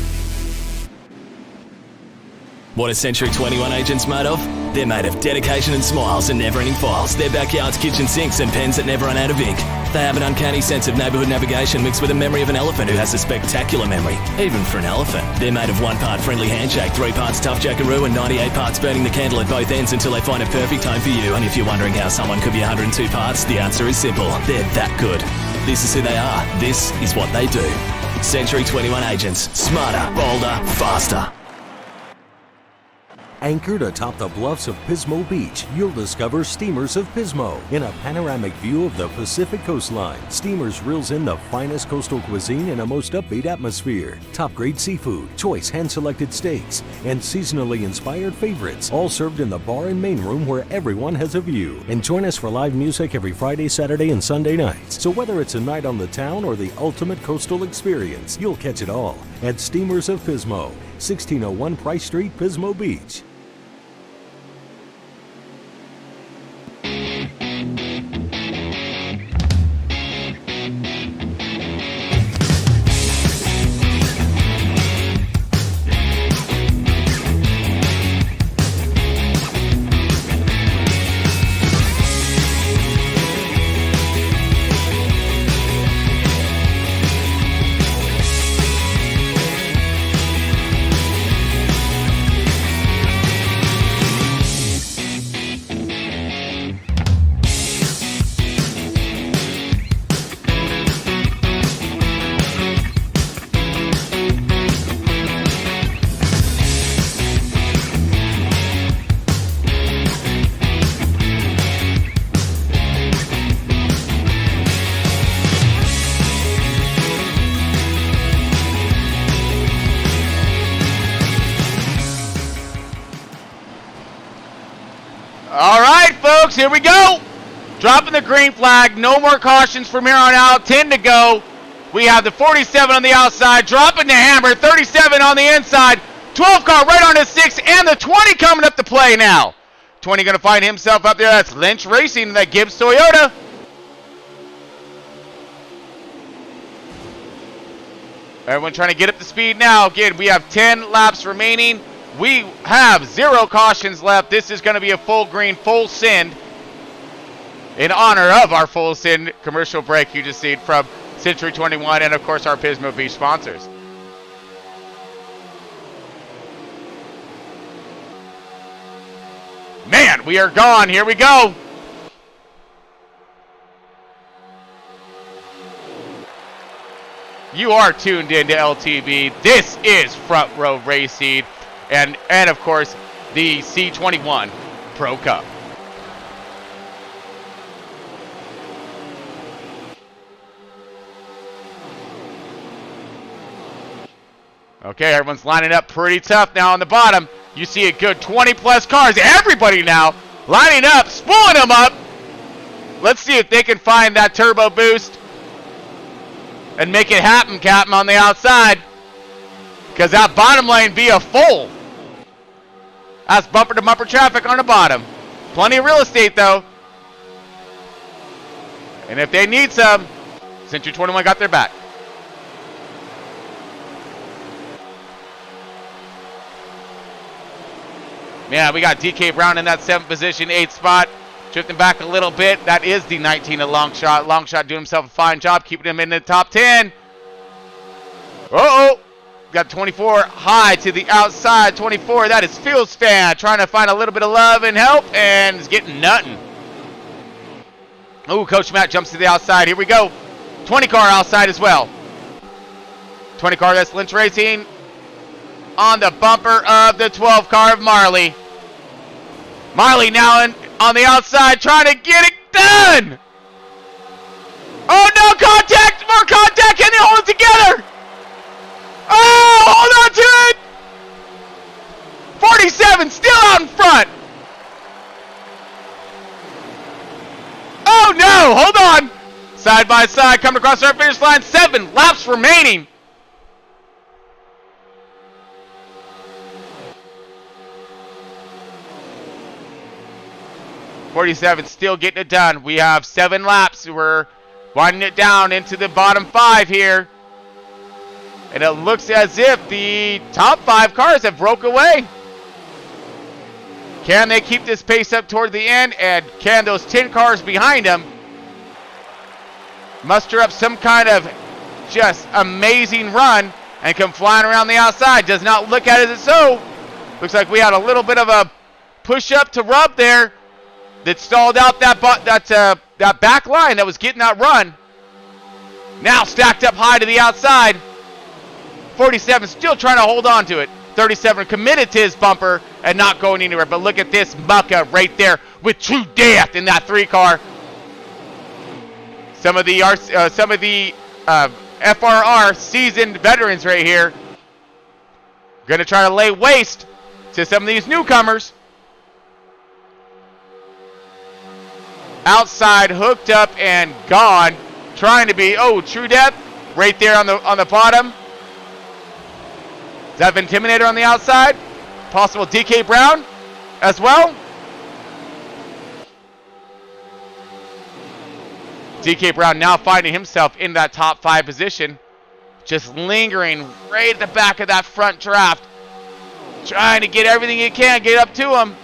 What are Century 21 agents made of? They're made of dedication and smiles and never-ending files. Their backyard's kitchen sinks and pens that never run out of ink. They have an uncanny sense of neighbourhood navigation mixed with a memory of an elephant who has a spectacular memory, even for an elephant. They're made of 1 part friendly handshake, 3 parts tough jackaroo, and 98 parts burning the candle at both ends until they find a perfect home for you. And if you're wondering how someone could be 102 parts, the answer is simple. They're that good. This is who they are. This is what they do. Century 21 agents. Smarter, bolder, faster. Anchored atop the bluffs of Pismo Beach, you'll discover Steamers of Pismo. In a panoramic view of the Pacific coastline, Steamers reels in the finest coastal cuisine in a most upbeat atmosphere. Top-grade seafood, choice hand-selected steaks, and seasonally inspired favorites, all served in the bar and main room where everyone has a view. And join us for live music every Friday, Saturday, and Sunday nights. So whether it's a night on the town or the ultimate coastal experience, you'll catch it all at Steamers of Pismo, 1601 Price Street, Pismo Beach. here we go. Dropping the green flag. No more cautions from here on out. 10 to go. We have the 47 on the outside. Dropping the hammer. 37 on the inside. 12 car right on his 6. And the 20 coming up to play now. 20 going to find himself up there. That's Lynch Racing, that Gibbs Toyota. Everyone trying to get up to speed now. Again, we have 10 laps remaining. We have 0 cautions left. This is going to be a full green, full send in honor of our full send commercial break you just seen from Century 21 and, of course, our Pismo Beach sponsors. Man, we are gone. Here we go. You are tuned into LTV. This is Front Row Racing and of course, the C21 Pro Cup. Okay, everyone's lining up pretty tough now on the bottom. You see a good 20 plus cars. Everybody now lining up, spooling them up. Let's see if they can find that turbo boost and make it happen, Captain, on the outside. Because that bottom lane be a full. That's bumper to bumper traffic on the bottom. Plenty of real estate though. And if they need some, Century 21 got their back. Yeah, we got DKBROWN in that 7th position, 8th spot. Drifting back a little bit. That is the 19 of LONGSHOT. LONGSHOT doing himself a fine job, keeping him in the top 10. Uh-oh. Got 24 high to the outside. 24, that is FIELDFILLER trying to find a little bit of love and help, and is getting nothing. Ooh, COACHMATT jumps to the outside. Here we go. 20 car outside as well. 20 car, that's Lynch Racing. On the bumper of the 12 car of Marley. Marley now on the outside trying to get it done. Oh no, contact, more contact, can they hold it together? Oh, hold on to it. 47 still out in front. Oh no, hold on. Side by side, coming across our finish line, 7 laps remaining. .47 still getting it done. We have 7 laps. We're winding it down into the bottom 5 here. And it looks as if the top 5 cars have broke away. Can they keep this pace up toward the end? And can those 10 cars behind them muster up some kind of just amazing run and come flying around the outside? Does not look at it as so. Looks like we had a little bit of a push up to rub there that stalled out that back line that was getting that run. Now stacked up high to the outside. 47 still trying to hold on to it. 37 committed to his bumper and not going anywhere. But look at this MUCKA right there with TRUEDEATH in that 3 car. Some of the FRR seasoned veterans right here. Going to try to lay waste to some of these newcomers. Outside, hooked up and gone. Trying to be, oh, TRUEDEATH right there on the bottom. Is that VINTIMADATOR on the outside? Possible DKBROWN as well. DKBROWN now finding himself in that top 5 position. Just lingering right at the back of that front draft. Trying to get everything he can, get up to him.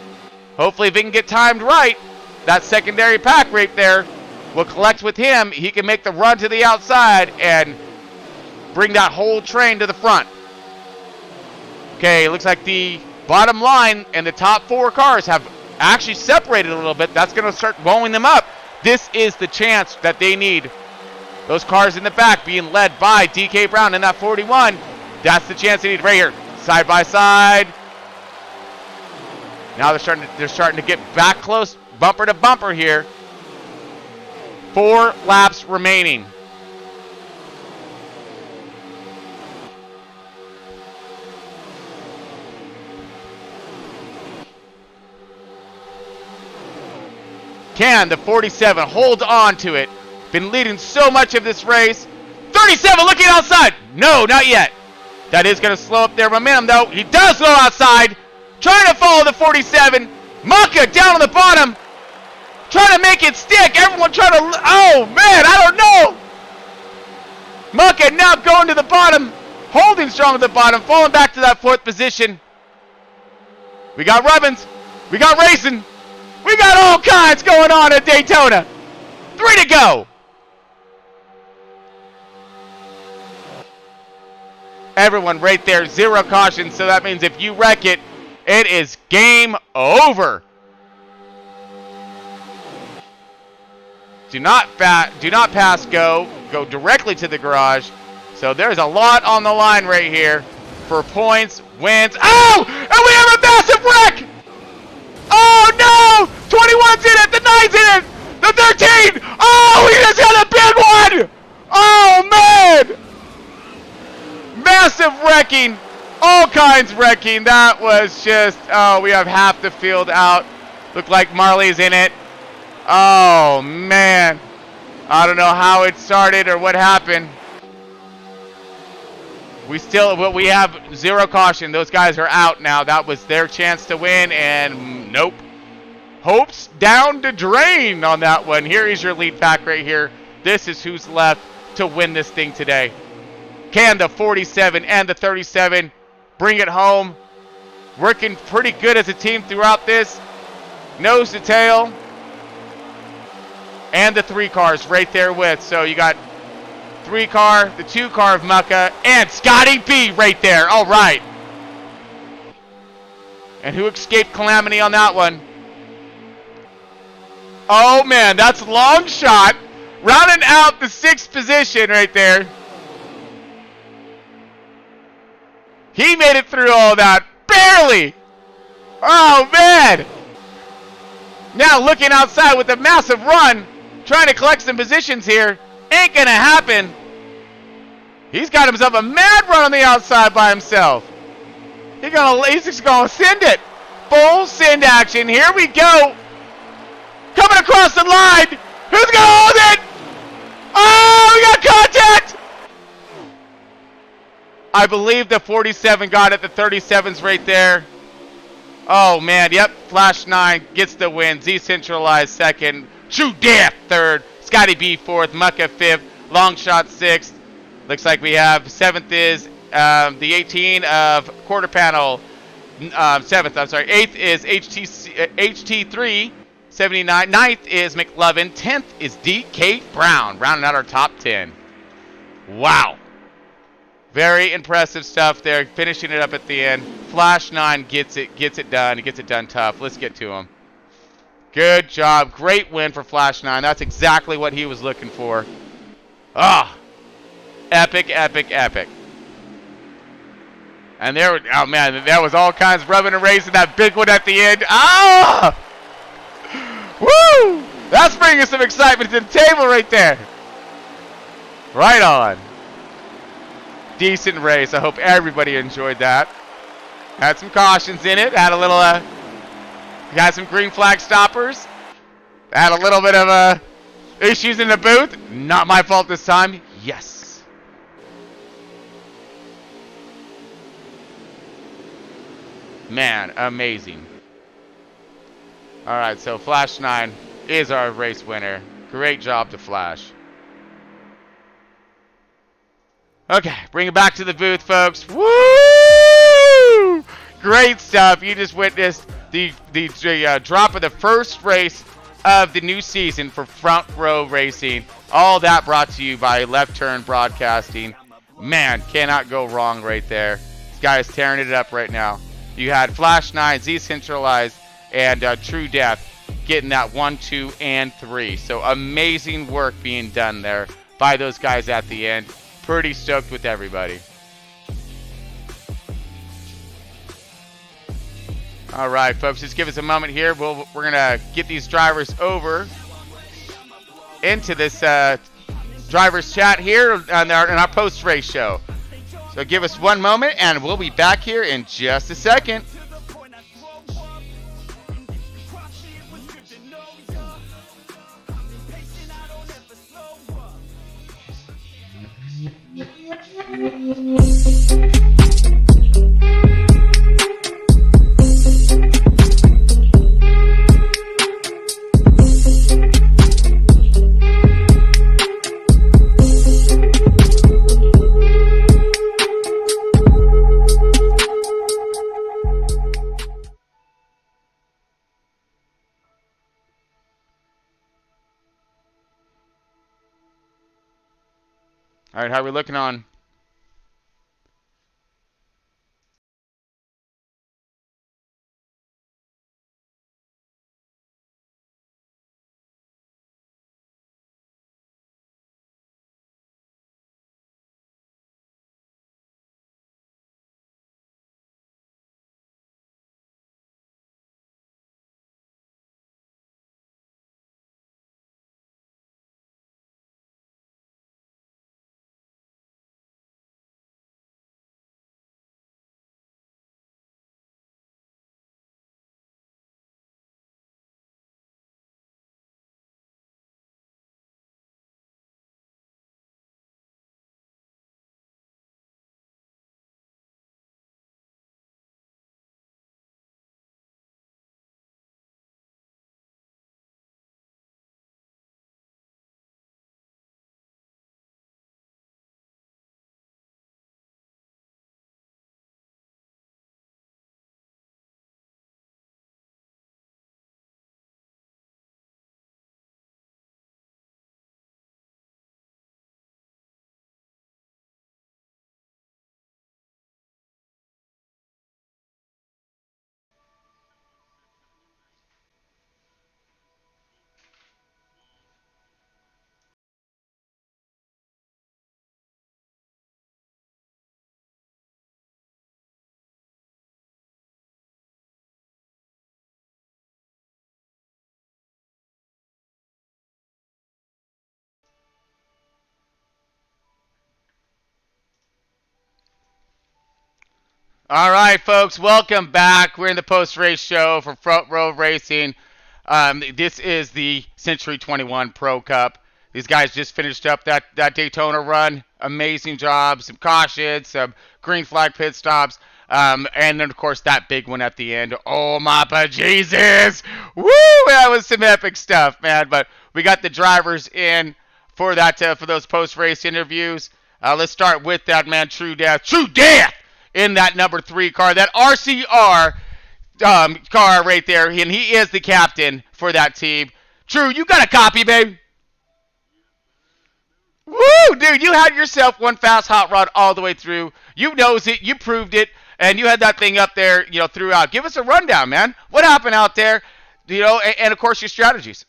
Hopefully if he can get timed right, that secondary pack right there will collect with him. He can make the run to the outside and bring that whole train to the front. Okay, looks like the bottom line and the top 4 cars have actually separated a little bit. That's going to start blowing them up. This is the chance that they need. Those cars in the back being led by DKBROWN in that 41. That's the chance they need right here. Side by side. Now they're starting to get back close, bumper to bumper here. 4 laps remaining. Can the 47 hold on to it? Been leading so much of this race. 37 looking outside. No, not yet. That is going to slow up their momentum, though. He does go outside. Trying to follow the 47. MUCKA down on the bottom. Trying to make it stick. Everyone trying to... Oh, man, I don't know. MUCKA now going to the bottom. Holding strong at the bottom. Falling back to that 4th position. We got rubbins. We got racing. We got all kinds going on at Daytona. 3 to go. Everyone right there, 0 caution. So that means if you wreck it, it is game over. Do not pass go. Go directly to the garage. So there's a lot on the line right here for points, wins. Oh! And we have a massive wreck! Oh no! 21's in it, the 9's in it, the 13! Oh, he just got a big one! Oh man! Massive wrecking, all kinds wrecking. That was just, oh, we have half the field out. Looked like Marley's in it. Oh man. I don't know how it started or what happened. We have 0 caution. Those guys are out now. That was their chance to win, and nope. Hopes down the drain on that one. Here is your lead pack right here. This is who's left to win this thing today. Can the 47 and the 37 bring it home? Working pretty good as a team throughout this. Nose to tail. And the 3 cars right there with. So you got 3 car, the 2 car of MUCKA, and SCOTTYB right there. All right. And who escaped calamity on that one? Oh man, that's LONGSHOT. Rounding out the 6th position right there. He made it through all that. Barely. Oh man. Now looking outside with a massive run. Trying to collect some positions here. Ain't gonna happen. He's got himself a mad run on the outside by himself. He's just gonna send it. Full send action. Here we go. Coming across the line. Who's gonna hold it? Oh, we got contact. I believe the 47 got it. The 37's right there. Oh man, yep. FLASHNINE gets the win. ZCENTRALIZED second. TRUEDEATH third. SCOTTYB fourth. MUCKA fifth. LONGSHOT sixth. Looks like we have 7th is the 18 of QUARTERPANEL. 7th, I'm sorry. 8th is HT3 79. 9th is MCLOVIN. 10th is DKBROWN. Rounding out our top 10. Wow. Very impressive stuff there. Finishing it up at the end. FLASHNINE gets it done. He gets it done tough. Let's get to him. Good job. Great win for FLASHNINE. That's exactly what he was looking for. Ah. Epic, epic, epic. And there, oh man, there was all kinds of rubbing and racing. That big one at the end. Ah! Woo! That's bringing some excitement to the table right there. Right on. Decent race. I hope everybody enjoyed that. Had some cautions in it. Had a little, got some green flag stoppers. Had a little bit of issues in the booth. Not my fault this time. Yes. Man, amazing. Alright, so FLASHNINE is our race winner. Great job to Flash. Okay, bring it back to the booth, folks. Woo! Great stuff. You just witnessed the drop of the first race of the new season for Front Row Racing. All that brought to you by Left Turn Broadcasting. Man, cannot go wrong right there. This guy is tearing it up right now. You had FLASHNINE, ZCENTRALIZED, and TRUEDEATH getting that 1, 2, and 3. So amazing work being done there by those guys at the end. Pretty stoked with everybody. All right, folks, just give us a moment here. We're going to get these drivers over into this drivers chat here in our post-race show. So give us one moment, and we'll be back here in just a second. All right, how are we looking on? All right, folks, welcome back. We're in the post-race show for Front Row Racing. This is the Century 21 Pro Cup. These guys just finished up that Daytona run. Amazing job. Some cautions, some green flag pit stops, and then, of course, that big one at the end. Oh, my Jesus! Woo! That was some epic stuff, man. But we got the drivers in for that for those post-race interviews. Let's start with that, man, TRUEDEATH. TRUEDEATH! In that number 3 car, that RCR car right there, and he is the captain for that team. True, you got a copy, babe? Woo, dude, you had yourself one fast hot rod all the way through. You knows it, you proved it, and you had that thing up there, throughout. Give us a rundown, man. What happened out there, and of course your strategies.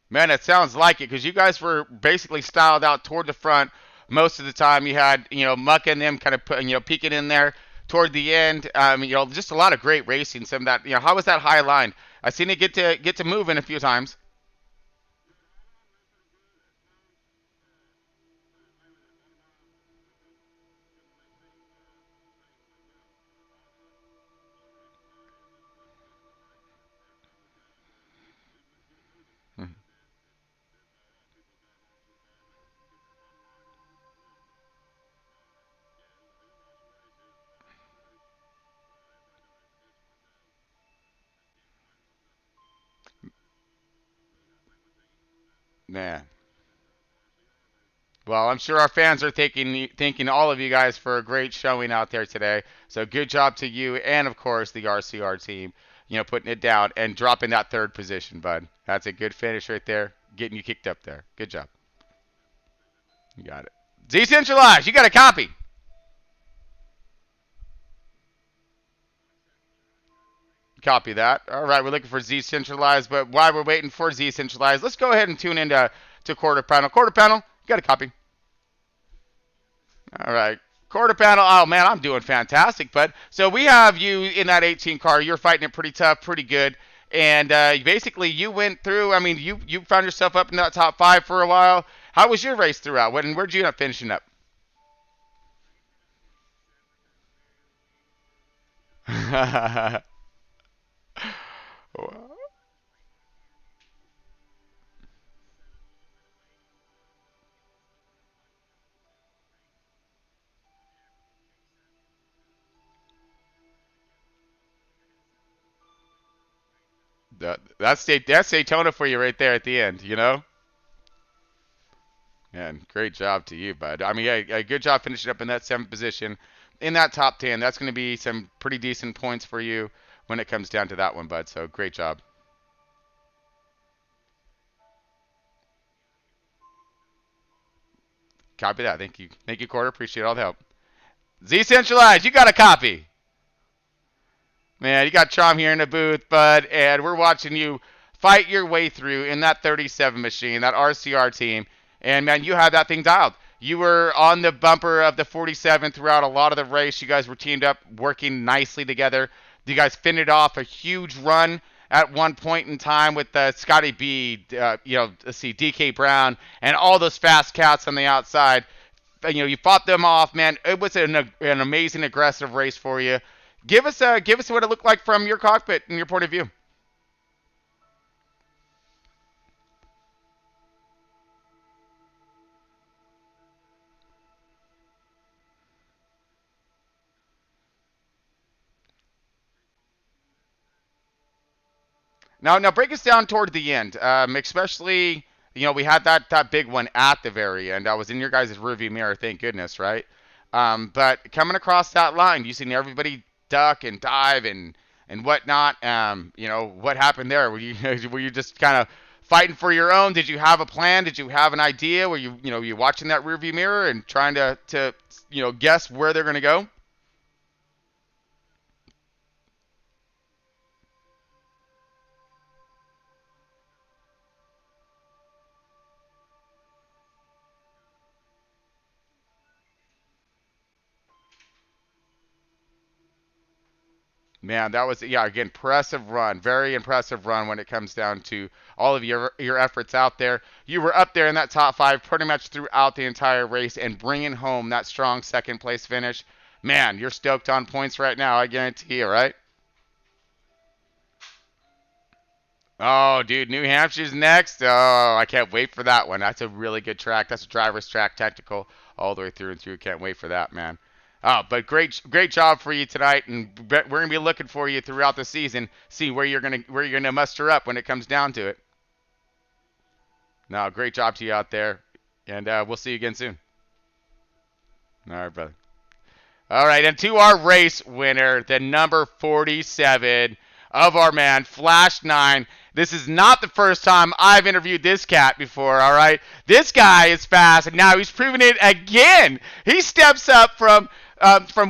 Man, it sounds like it, because you guys were basically styled out toward the front most of the time. You had, MUCKA and them kind of peeking in there toward the end. Just a lot of great racing. Some of that, how was that high line? I seen it get to moving a few times. Man. Well, I'm sure our fans are thanking all of you guys for a great showing out there today. So good job to you and, of course, the RCR team, putting it down and dropping that 3rd position, bud. That's a good finish right there, getting you kicked up there. Good job. You got it. ZCENTRALIZED, you got a copy. Copy that. All right, we're looking for ZCENTRALIZED, but while we're waiting for ZCENTRALIZED, let's go ahead and tune into quarter panel. Quarter panel, you got a copy. All right. Quarter panel. Oh, man, I'm doing fantastic, bud. So we have you in that 18 car. You're fighting it pretty tough, pretty good. And basically, you went through, I mean, you found yourself up in that top 5 for a while. How was your race throughout? Where'd you end up finishing up? That's Daytona for you right there at the end, you know? And great job to you, bud. I mean, yeah, good job finishing up in that 7th position. In that top 10, that's going to be some pretty decent points for you when it comes down to that one, bud. So great job. Copy that. Thank you. Thank you, Quarter. Appreciate all the help. ZCENTRALIZED, you got a copy. Man, you got Chom here in the booth, bud, and we're watching you fight your way through in that 37 machine, that RCR team. And, man, you had that thing dialed. You were on the bumper of the 47 throughout a lot of the race. You guys were teamed up, working nicely together. You guys finished off a huge run at one point in time with SCOTTYB, let's see, DKBROWN, and all those fast cats on the outside. You fought them off, man. It was an amazing, aggressive race for you. Give us what it looked like from your cockpit and your point of view. Now break us down toward the end, especially, we had that big one at the very end. I was in your guys' rearview mirror, thank goodness, right? But coming across that line, you seen everybody duck and dive and whatnot. What happened there? Were you just kind of fighting for your own? Did you have a plan? Did you have an idea? Were you watching that rearview mirror and trying to guess where they're going to go? Man, that was, again, impressive run. Very impressive run when it comes down to all of your efforts out there. You were up there in that top 5 pretty much throughout the entire race and bringing home that strong 2nd place finish. Man, you're stoked on points right now, I guarantee you, right? Oh, dude, New Hampshire's next. Oh, I can't wait for that one. That's a really good track. That's a driver's track, technical, all the way through and through. Can't wait for that, man. Oh, but great job for you tonight, and we're gonna be looking for you throughout the season. See where you're gonna muster up when it comes down to it. No, great job to you out there, and we'll see you again soon. All right, brother. All right, and to our race winner, the number 47 of our man FLASHNINE. This is not the first time I've interviewed this cat before. All right, this guy is fast, and now he's proving it again. He steps up from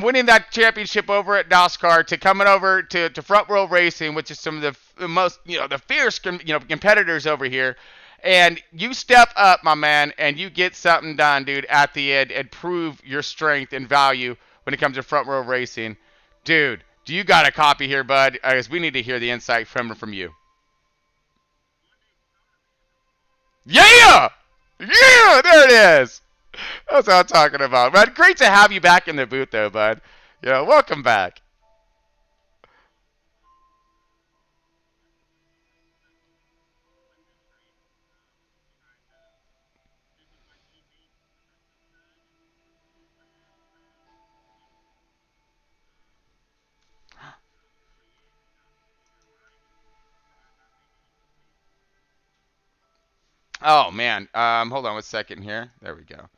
winning that championship over at NASCAR to coming over to Front Row Racing, which is some of the most, the fierce, competitors over here. And you step up, my man, and you get something done, dude, at the end and prove your strength and value when it comes to Front Row Racing. Dude, do you got a copy here, bud? I guess we need to hear the insight from you. Yeah! Yeah! There it is! That's what I'm talking about, bud. Great to have you back in the booth, though, bud. Welcome back. Oh, man. Hold on 1 second here. There we go.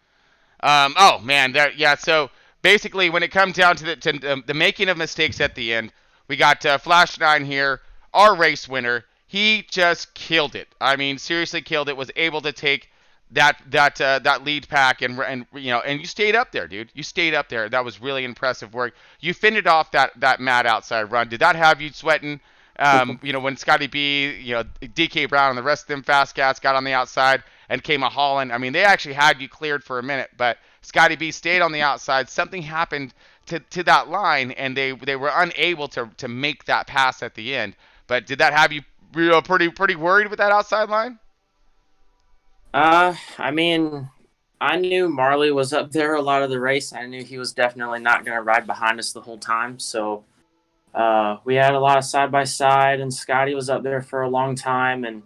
Oh, man. So basically, when it comes down to the making of mistakes at the end, we got FLASHNINE here, our race winner. He just killed it. I mean, seriously killed it. Was able to take that lead pack and you stayed up there, dude. You stayed up there. That was really impressive work. You finished off that mad outside run. Did that have you sweating? When SCOTTYB, DKBROWN and the rest of them fast cats got on the outside and came a hauling. I mean, they actually had you cleared for a minute, but SCOTTYB stayed on the outside. Something happened to that line, and they were unable to make that pass at the end. But did that have you pretty worried with that outside line? I mean, I knew Marley was up there a lot of the race. I knew he was definitely not going to ride behind us the whole time. So we had a lot of side-by-side, and Scotty was up there for a long time, and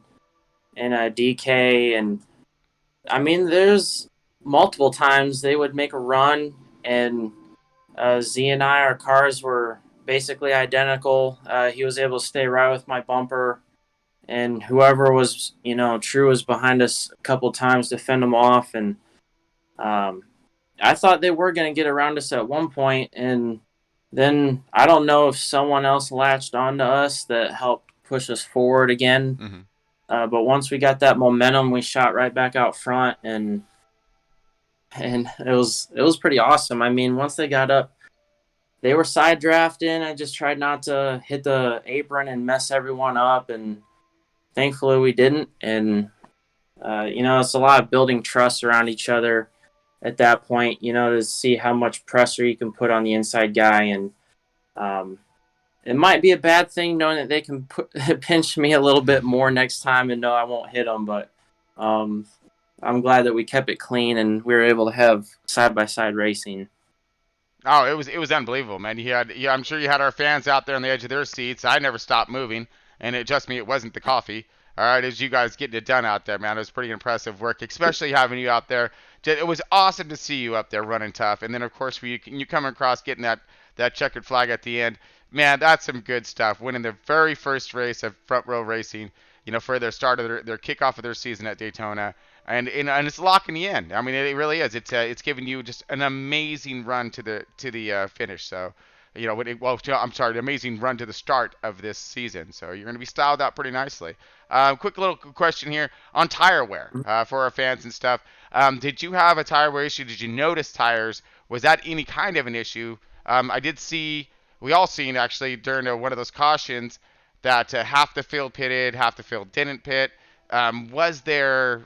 DK. And, I mean, there's multiple times they would make a run, and Z and I, our cars were basically identical. He was able to stay right with my bumper. And whoever was, True was behind us a couple times to fend them off. And I thought they were going to get around us at one point. And then I don't know if someone else latched onto us that helped push us forward again. But once we got that momentum, we shot right back out front. And it was pretty awesome. I mean, once they got up, they were side drafting. I just tried not to hit the apron and mess everyone up. And thankfully we didn't. And, it's a lot of building trust around each other at that point, to see how much pressure you can put on the inside guy. And it might be a bad thing knowing that they can pinch me a little bit more next time and know I won't hit them. But I'm glad that we kept it clean and we were able to have side-by-side racing. Oh, it was unbelievable, man. I'm sure you had our fans out there on the edge of their seats. I never stopped moving, and it wasn't the coffee. All right, as you guys getting it done out there, man. It was pretty impressive work, especially having you out there. It was awesome to see you up there running tough. And then, of course, you come across getting that checkered flag at the end. Man, that's some good stuff. Winning their very first race of Front Row Racing, for their start of their kickoff of their season at Daytona. And it's locking the end. I mean, it really is. It's giving you just an amazing run to the finish. So, the amazing run to the start of this season. So you're going to be styled out pretty nicely. Quick little question here on tire wear for our fans and stuff. Did you have a tire wear issue? Did you notice tires? Was that any kind of an issue? I did see, we all seen actually during one of those cautions that half the field pitted, half the field didn't pit. Was there,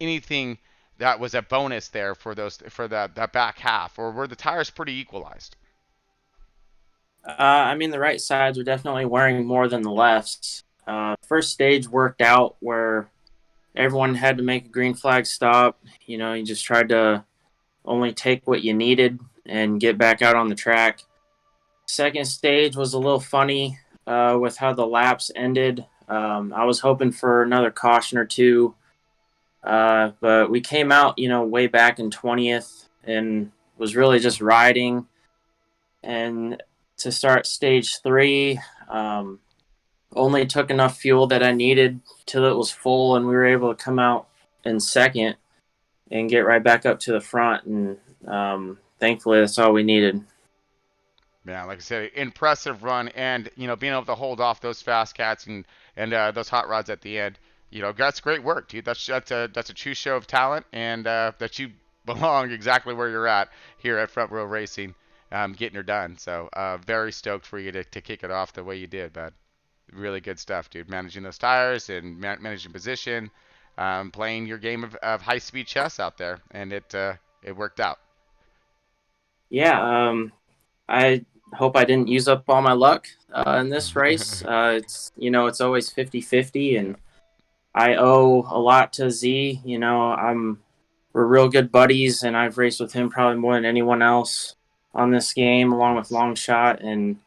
anything that was a bonus there for that back half, or were the tires pretty equalized? I mean, the right sides were definitely wearing more than the lefts. First stage worked out where everyone had to make a green flag stop. You just tried to only take what you needed and get back out on the track. Second stage was a little funny with how the laps ended. I was hoping for another caution or two, but we came out, way back in 20th and was really just riding. And to start stage 3, only took enough fuel that I needed till it was full, and we were able to come out in second and get right back up to the front. And thankfully, that's all we needed. Yeah, like I said, impressive run, and being able to hold off those fast cats and those hot rods at the end. That's great work, dude. That's a true show of talent, and that you belong exactly where you're at here at Front Row Racing, getting her done. So very stoked for you to kick it off the way you did, bud. Really good stuff, dude. Managing those tires and managing position, playing your game of high speed chess out there, and it worked out. Yeah, I hope I didn't use up all my luck in this race. It's always 50-50, and I owe a lot to Z. We're real good buddies, and I've raced with him probably more than anyone else on this game, along with Longshot. And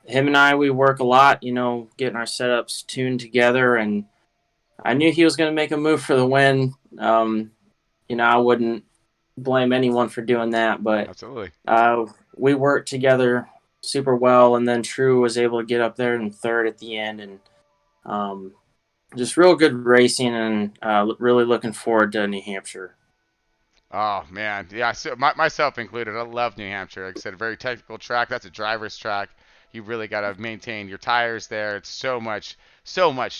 him and I, we work a lot, getting our setups tuned together. And I knew he was going to make a move for the win. I wouldn't blame anyone for doing that, but absolutely. We worked together super well, and then True was able to get up there in third at the end, and just real good racing, and really looking forward to New Hampshire. Oh man, yeah, so myself included. I love New Hampshire. Like I said, a very technical track. That's a driver's track. You really got to maintain your tires there. It's so much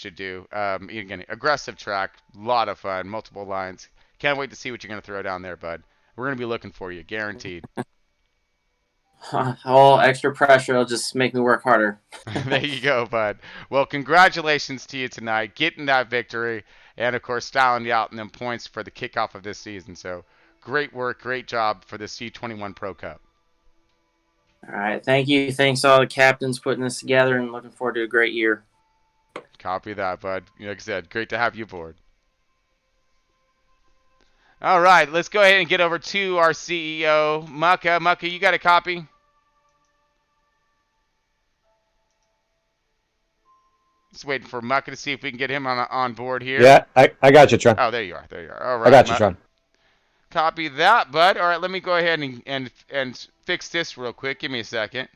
to do. Again, aggressive track, a lot of fun, multiple lines. Can't wait to see what you're going to throw down there, bud. We're going to be looking for you, guaranteed. All extra pressure will just make me work harder. There you go, bud. Well, congratulations to you tonight, getting that victory. and of course styling you out in them points for the kickoff of this season. So great work, great job for the C21 Pro Cup. All right, thank you. Thanks all the captains putting this together, and looking forward to a great year. Copy that, bud. Like I said, great to have you aboard. All right, let's go ahead and get over to our CEO, MUCKA. MUCKA, you got a copy? Just waiting for MUCKA to see if we can get him on board here. Yeah, I got you, Tron. Oh, there you are. There you are. All right. I got you, Tron. Copy that, bud. All right, let me go ahead and fix this real quick. Give me a second.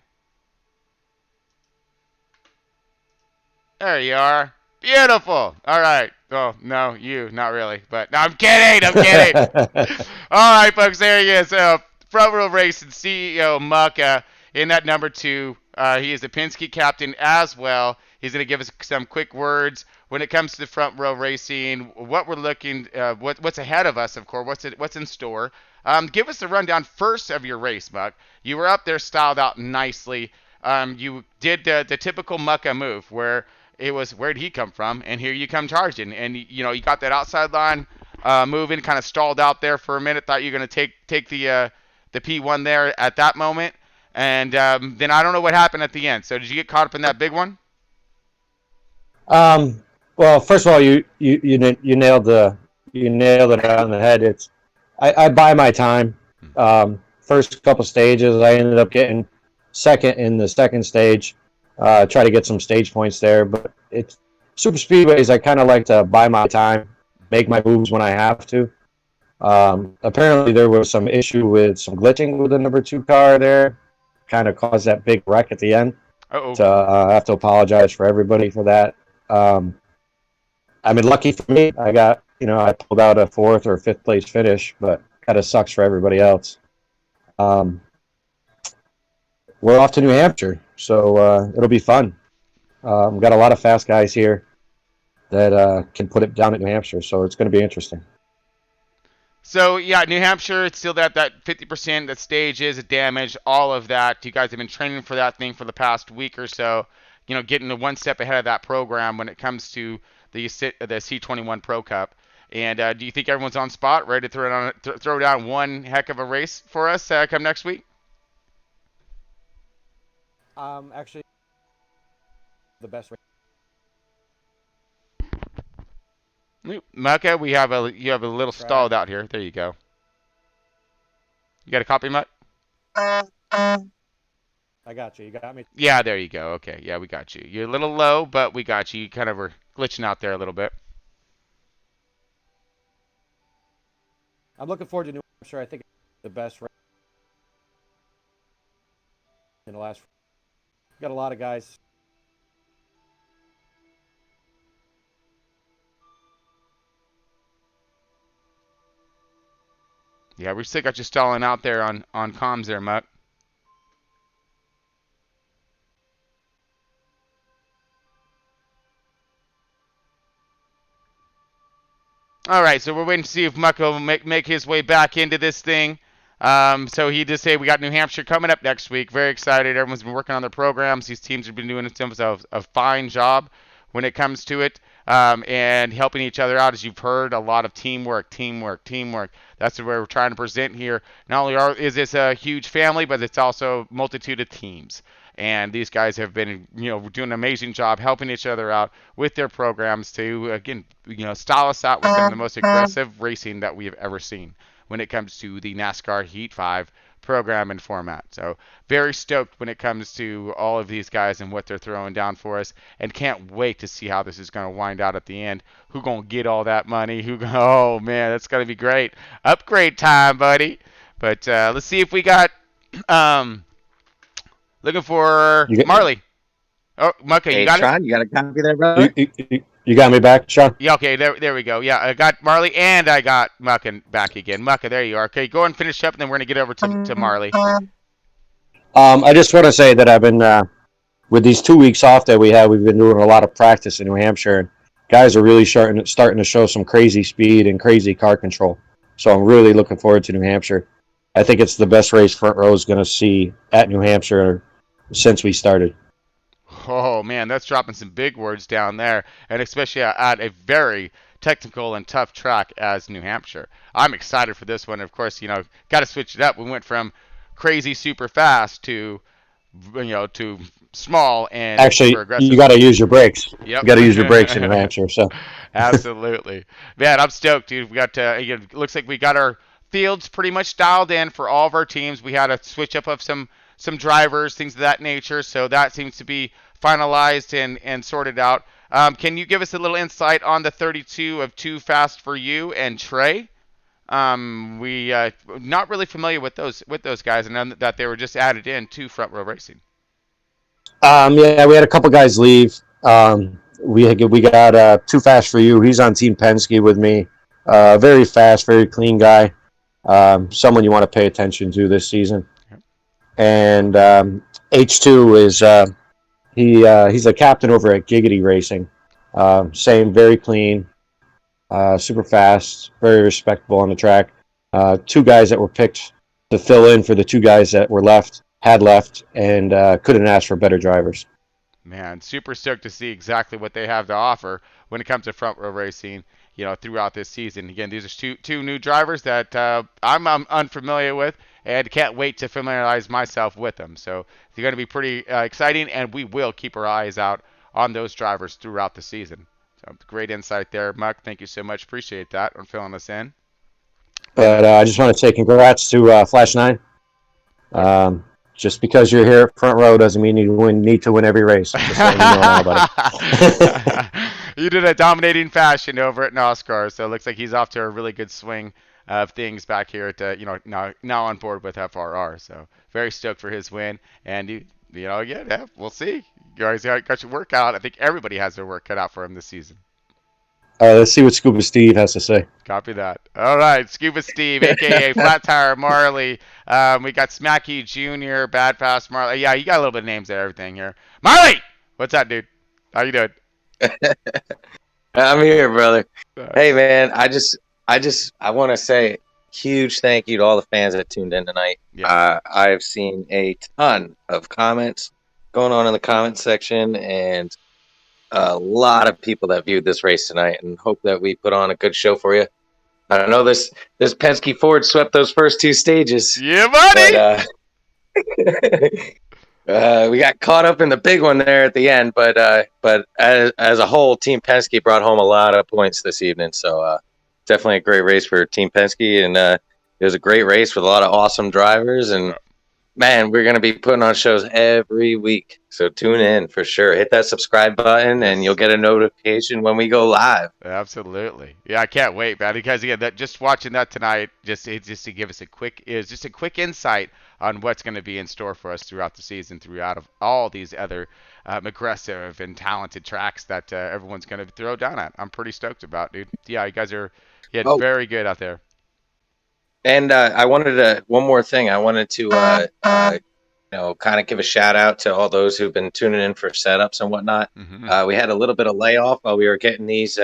There you are. Beautiful. All right. Oh, no, you. Not really. But no, I'm kidding. I'm kidding. All right, folks. There he is. Front Row Racing CEO MUCKA in that number 2. He is the Penske captain as well. He's going to give us some quick words when it comes to the Front Row Racing, what we're looking, what's ahead of us, of course, what's in store. Give us a rundown first of your race, Muck. You were up there styled out nicely. You did the typical MUCKA move where it was, where'd he come from? And here you come charging. And, you know, you got that outside line moving, kind of stalled out there for a minute. Thought you were going to take the P1 there at that moment. And then I don't know what happened at the end. So did you get caught up in that big one? Well, first of all, you nailed it on the head. It's I buy my time. First couple stages, I ended up getting second in the second stage. Try to get some stage points there, but it's super speedways. I kind of like to buy my time, make my moves when I have to. Apparently, there was some issue with some glitching with the number 2 car there, kind of caused that big wreck at the end. So I have to apologize for everybody for that. I mean, lucky for me, I got, I pulled out a 4th or 5th place finish, but kind of sucks for everybody else. We're off to New Hampshire, so it'll be fun. We've got a lot of fast guys here that can put it down at New Hampshire, so it's going to be interesting. So, yeah, New Hampshire, it's still that 50% that stage is damaged, all of that. You guys have been training for that thing for the past week or so, getting one step ahead of that program when it comes to the C21 Pro Cup. And do you think everyone's on spot, ready to throw down one heck of a race for us come next week? Actually, the best race. MUCKA, you have a little stalled out here. There you go. You got a copy, Muck? I got you. You got me? Yeah, there you go. Okay, yeah, we got you. You're a little low, but we got you. You kind of were glitching out there a little bit. I'm looking forward to New Hampshire. I think it's the best race in the last. Got a lot of guys. Yeah, we still got you stalling out there on comms there, Muck. All right, so we're waiting to see if Muck will make his way back into this thing. So he did say we got New Hampshire coming up next week. Very excited. Everyone's been working on their programs. These teams have been doing a fine job when it comes to it, and helping each other out. As you've heard, a lot of teamwork. That's what we're trying to present here. Not only is this a huge family, but it's also a multitude of teams. And these guys have been, doing an amazing job helping each other out with their programs to, again, style us out with some of the most aggressive racing that we have ever seen when it comes to the NASCAR Heat 5 program and format. So very stoked when it comes to all of these guys and what they're throwing down for us, and can't wait to see how this is going to wind out at the end. Who's going to get all that money? Oh, man, that's going to be great. Upgrade time, buddy. But let's see if we got... looking for Marley. Oh, MUCKA, you got Sean, it? You got a copy there, brother? You got me back, Sean? Yeah, okay, there we go. Yeah, I got Marley and I got MUCKA back again. MUCKA, there you are. Okay, go and finish up, and then we're going to get over to Marley. I just want to say that I've been, with these 2 weeks off that we've been doing a lot of practice in New Hampshire, and guys are really starting to show some crazy speed and crazy car control. So I'm really looking forward to New Hampshire. I think it's the best race Front Row is going to see at New Hampshire since we started. Oh, man, that's dropping some big words down there, and especially at a very technical and tough track as New Hampshire. I'm excited for this one. Of course, got to switch it up. We went from crazy super fast to to small and Actually, super aggressive. you got to use your brakes. Yep. You got to use your brakes in New Hampshire. So absolutely, man, I'm stoked, dude. We got it looks like we got our fields pretty much dialed in for all of our teams. We had a switch up of some drivers, things of that nature. So that seems to be finalized and sorted out. Can you give us a little insight on the 32 of Too Fast for You and Trey? We not really familiar with those guys, and know that they were just added in to Front Row Racing. Yeah, we had a couple guys leave. We got Too Fast for You. He's on Team Penske with me. Very fast, very clean guy. Someone you want to pay attention to this season. Yep. And H2 is he's a captain over at Giggity Racing. Same, very clean. Super fast, very respectable on the track. Two guys that were picked to fill in for the two guys that had left, and couldn't ask for better drivers. Man, super stoked to see exactly what they have to offer when it comes to Front Row Racing, throughout this season. Again, these are two new drivers that I'm unfamiliar with, and can't wait to familiarize myself with them. So they're going to be pretty exciting, and we will keep our eyes out on those drivers throughout the season. So great insight there, Muck. Thank you so much. Appreciate that on filling us in. But I just want to say congrats to FLASHNINE. Just because you're here at Front Row doesn't mean you need to win every race. Just letting you know about it. You did a dominating fashion over at NASCAR, so it looks like he's off to a really good swing of things back here at now on board with FRR. So very stoked for his win, and we'll see. You guys got your work out. I think everybody has their work cut out for him this season. Let's see what Scuba Steve has to say. Copy that. All right, Scuba Steve, a.k.a. Flat Tire Marley. We got Smacky Jr., BADFAST Marley. Yeah, you got a little bit of names and everything here. Marley! What's up, dude? How you doing? I'm here, brother. Hey, man, I want to say huge thank you to all the fans that tuned in tonight. Yeah. I've seen a ton of comments going on in the comment section, and a lot of people that viewed this race tonight, and hope that we put on a good show for you. I know this Penske Ford swept those first two stages. Yeah, buddy. But, we got caught up in the big one there at the end, but as a whole, Team Penske brought home a lot of points this evening. So definitely a great race for Team Penske, and it was a great race with a lot of awesome drivers. And man, we're going to be putting on shows every week. So tune in for sure. Hit that subscribe button and you'll get a notification when we go live. Absolutely. Yeah, I can't wait, man. Because again, just watching that tonight, just to give us a quick insight on what's going to be in store for us throughout the season, throughout of all these other aggressive and talented tracks that everyone's going to throw down at. I'm pretty stoked about, dude. Yeah, you guys are very good out there. And I wanted to one more thing. I wanted to kind of give a shout out to all those who've been tuning in for setups and whatnot. Mm-hmm. We had a little bit of layoff while we were getting these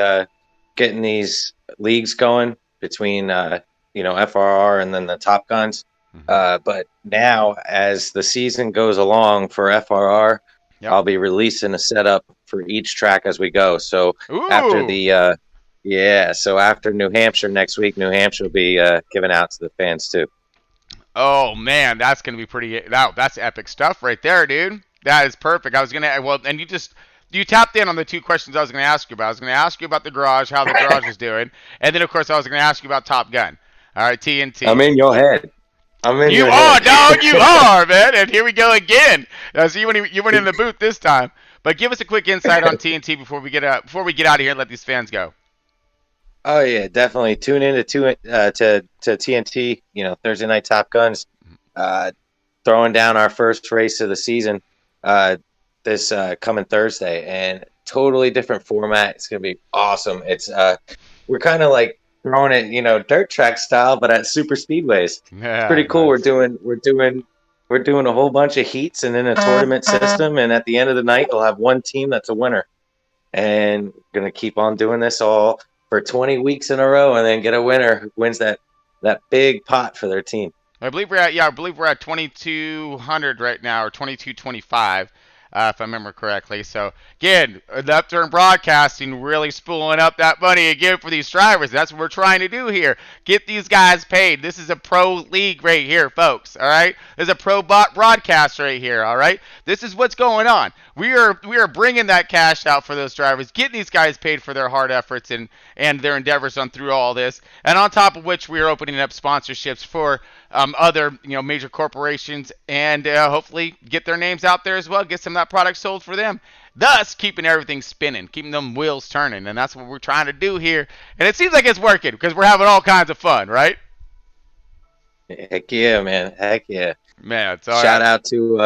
leagues going between FRR and then the Top Guns. Mm-hmm. But now, as the season goes along for FRR, I'll be releasing a setup for each track as we go. So after the so after New Hampshire next week, New Hampshire will be given out to the fans too. Oh man, that's gonna be pretty. That's epic stuff right there, dude. That is perfect. I was gonna and you tapped in on the two questions I was gonna ask you about. I was gonna ask you about the garage, how the garage is doing, and then of course I was gonna ask you about Top Gun. All right, TNT. I'm in your head. You are, dog. You are, man. And here we go again. So you went in the booth this time. But give us a quick insight on TNT before we get out of here and let these fans go. Oh yeah, definitely tune in to TNT. Thursday night Top Guns, throwing down our first race of the season this coming Thursday, and totally different format. It's gonna be awesome. It's we're kind of like throwing it, dirt track style, but at super speedways. Yeah, it's pretty cool. Nice. We're doing a whole bunch of heats and then a tournament system, and at the end of the night, we'll have one team that's a winner, and we're gonna keep on doing this all for 20 weeks in a row, and then get a winner who wins that big pot for their team. I believe we're at 2,200 right now, or 2,225. if I remember correctly. So, again, Left Turn Broadcasting really spooling up that money again for these drivers. That's what we're trying to do here. Get these guys paid. This is a pro league right here, folks, all right? There's a pro broadcast right here, all right? This is what's going on. We are bringing that cash out for those drivers, getting these guys paid for their hard efforts and their endeavors on through all this. And on top of which, we are opening up sponsorships for other major corporations and hopefully get their names out there as well, get some of that product sold for them, thus keeping everything spinning, keeping them wheels turning. And that's what we're trying to do here, and it seems like it's working because we're having all kinds of fun, right? Heck yeah, man. Heck yeah. Man, it's all shout out to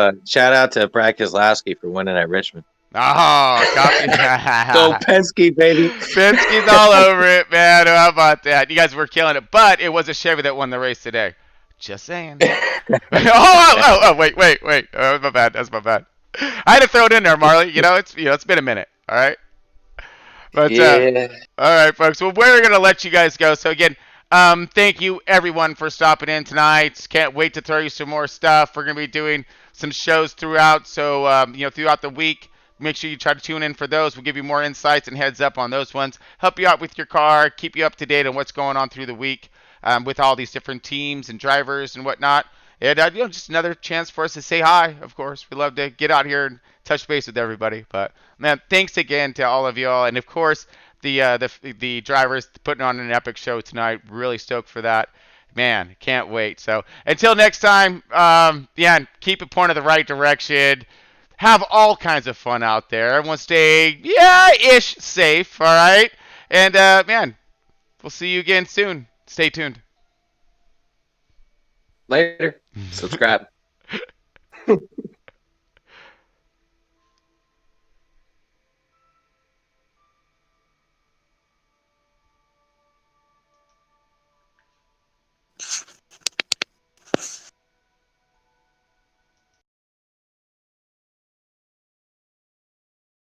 Brad Keselowski for winning at Richmond. Oh, copy. Go Penske, baby. Penske's all over it, man. How about that? You guys were killing it, but it was a Chevy that won the race today. Just saying. oh, wait. That's my bad. I had to throw it in there, Marley. It's been a minute. All right. But yeah. All right, folks. Well, we're gonna let you guys go. So again, thank you everyone for stopping in tonight. Can't wait to throw you some more stuff. We're gonna be doing some shows throughout. So throughout the week, make sure you try to tune in for those. We'll give you more insights and heads up on those ones. Help you out with your car. Keep you up to date on what's going on through the week. With all these different teams and drivers and whatnot. And just another chance for us to say hi, of course. We love to get out here and touch base with everybody. But, man, thanks again to all of y'all. And, of course, the drivers putting on an epic show tonight. Really stoked for that. Man, can't wait. So, until next time, keep it pointed the right direction. Have all kinds of fun out there. Everyone stay, ish safe, all right? And, man, we'll see you again soon. Stay tuned. Later. Subscribe.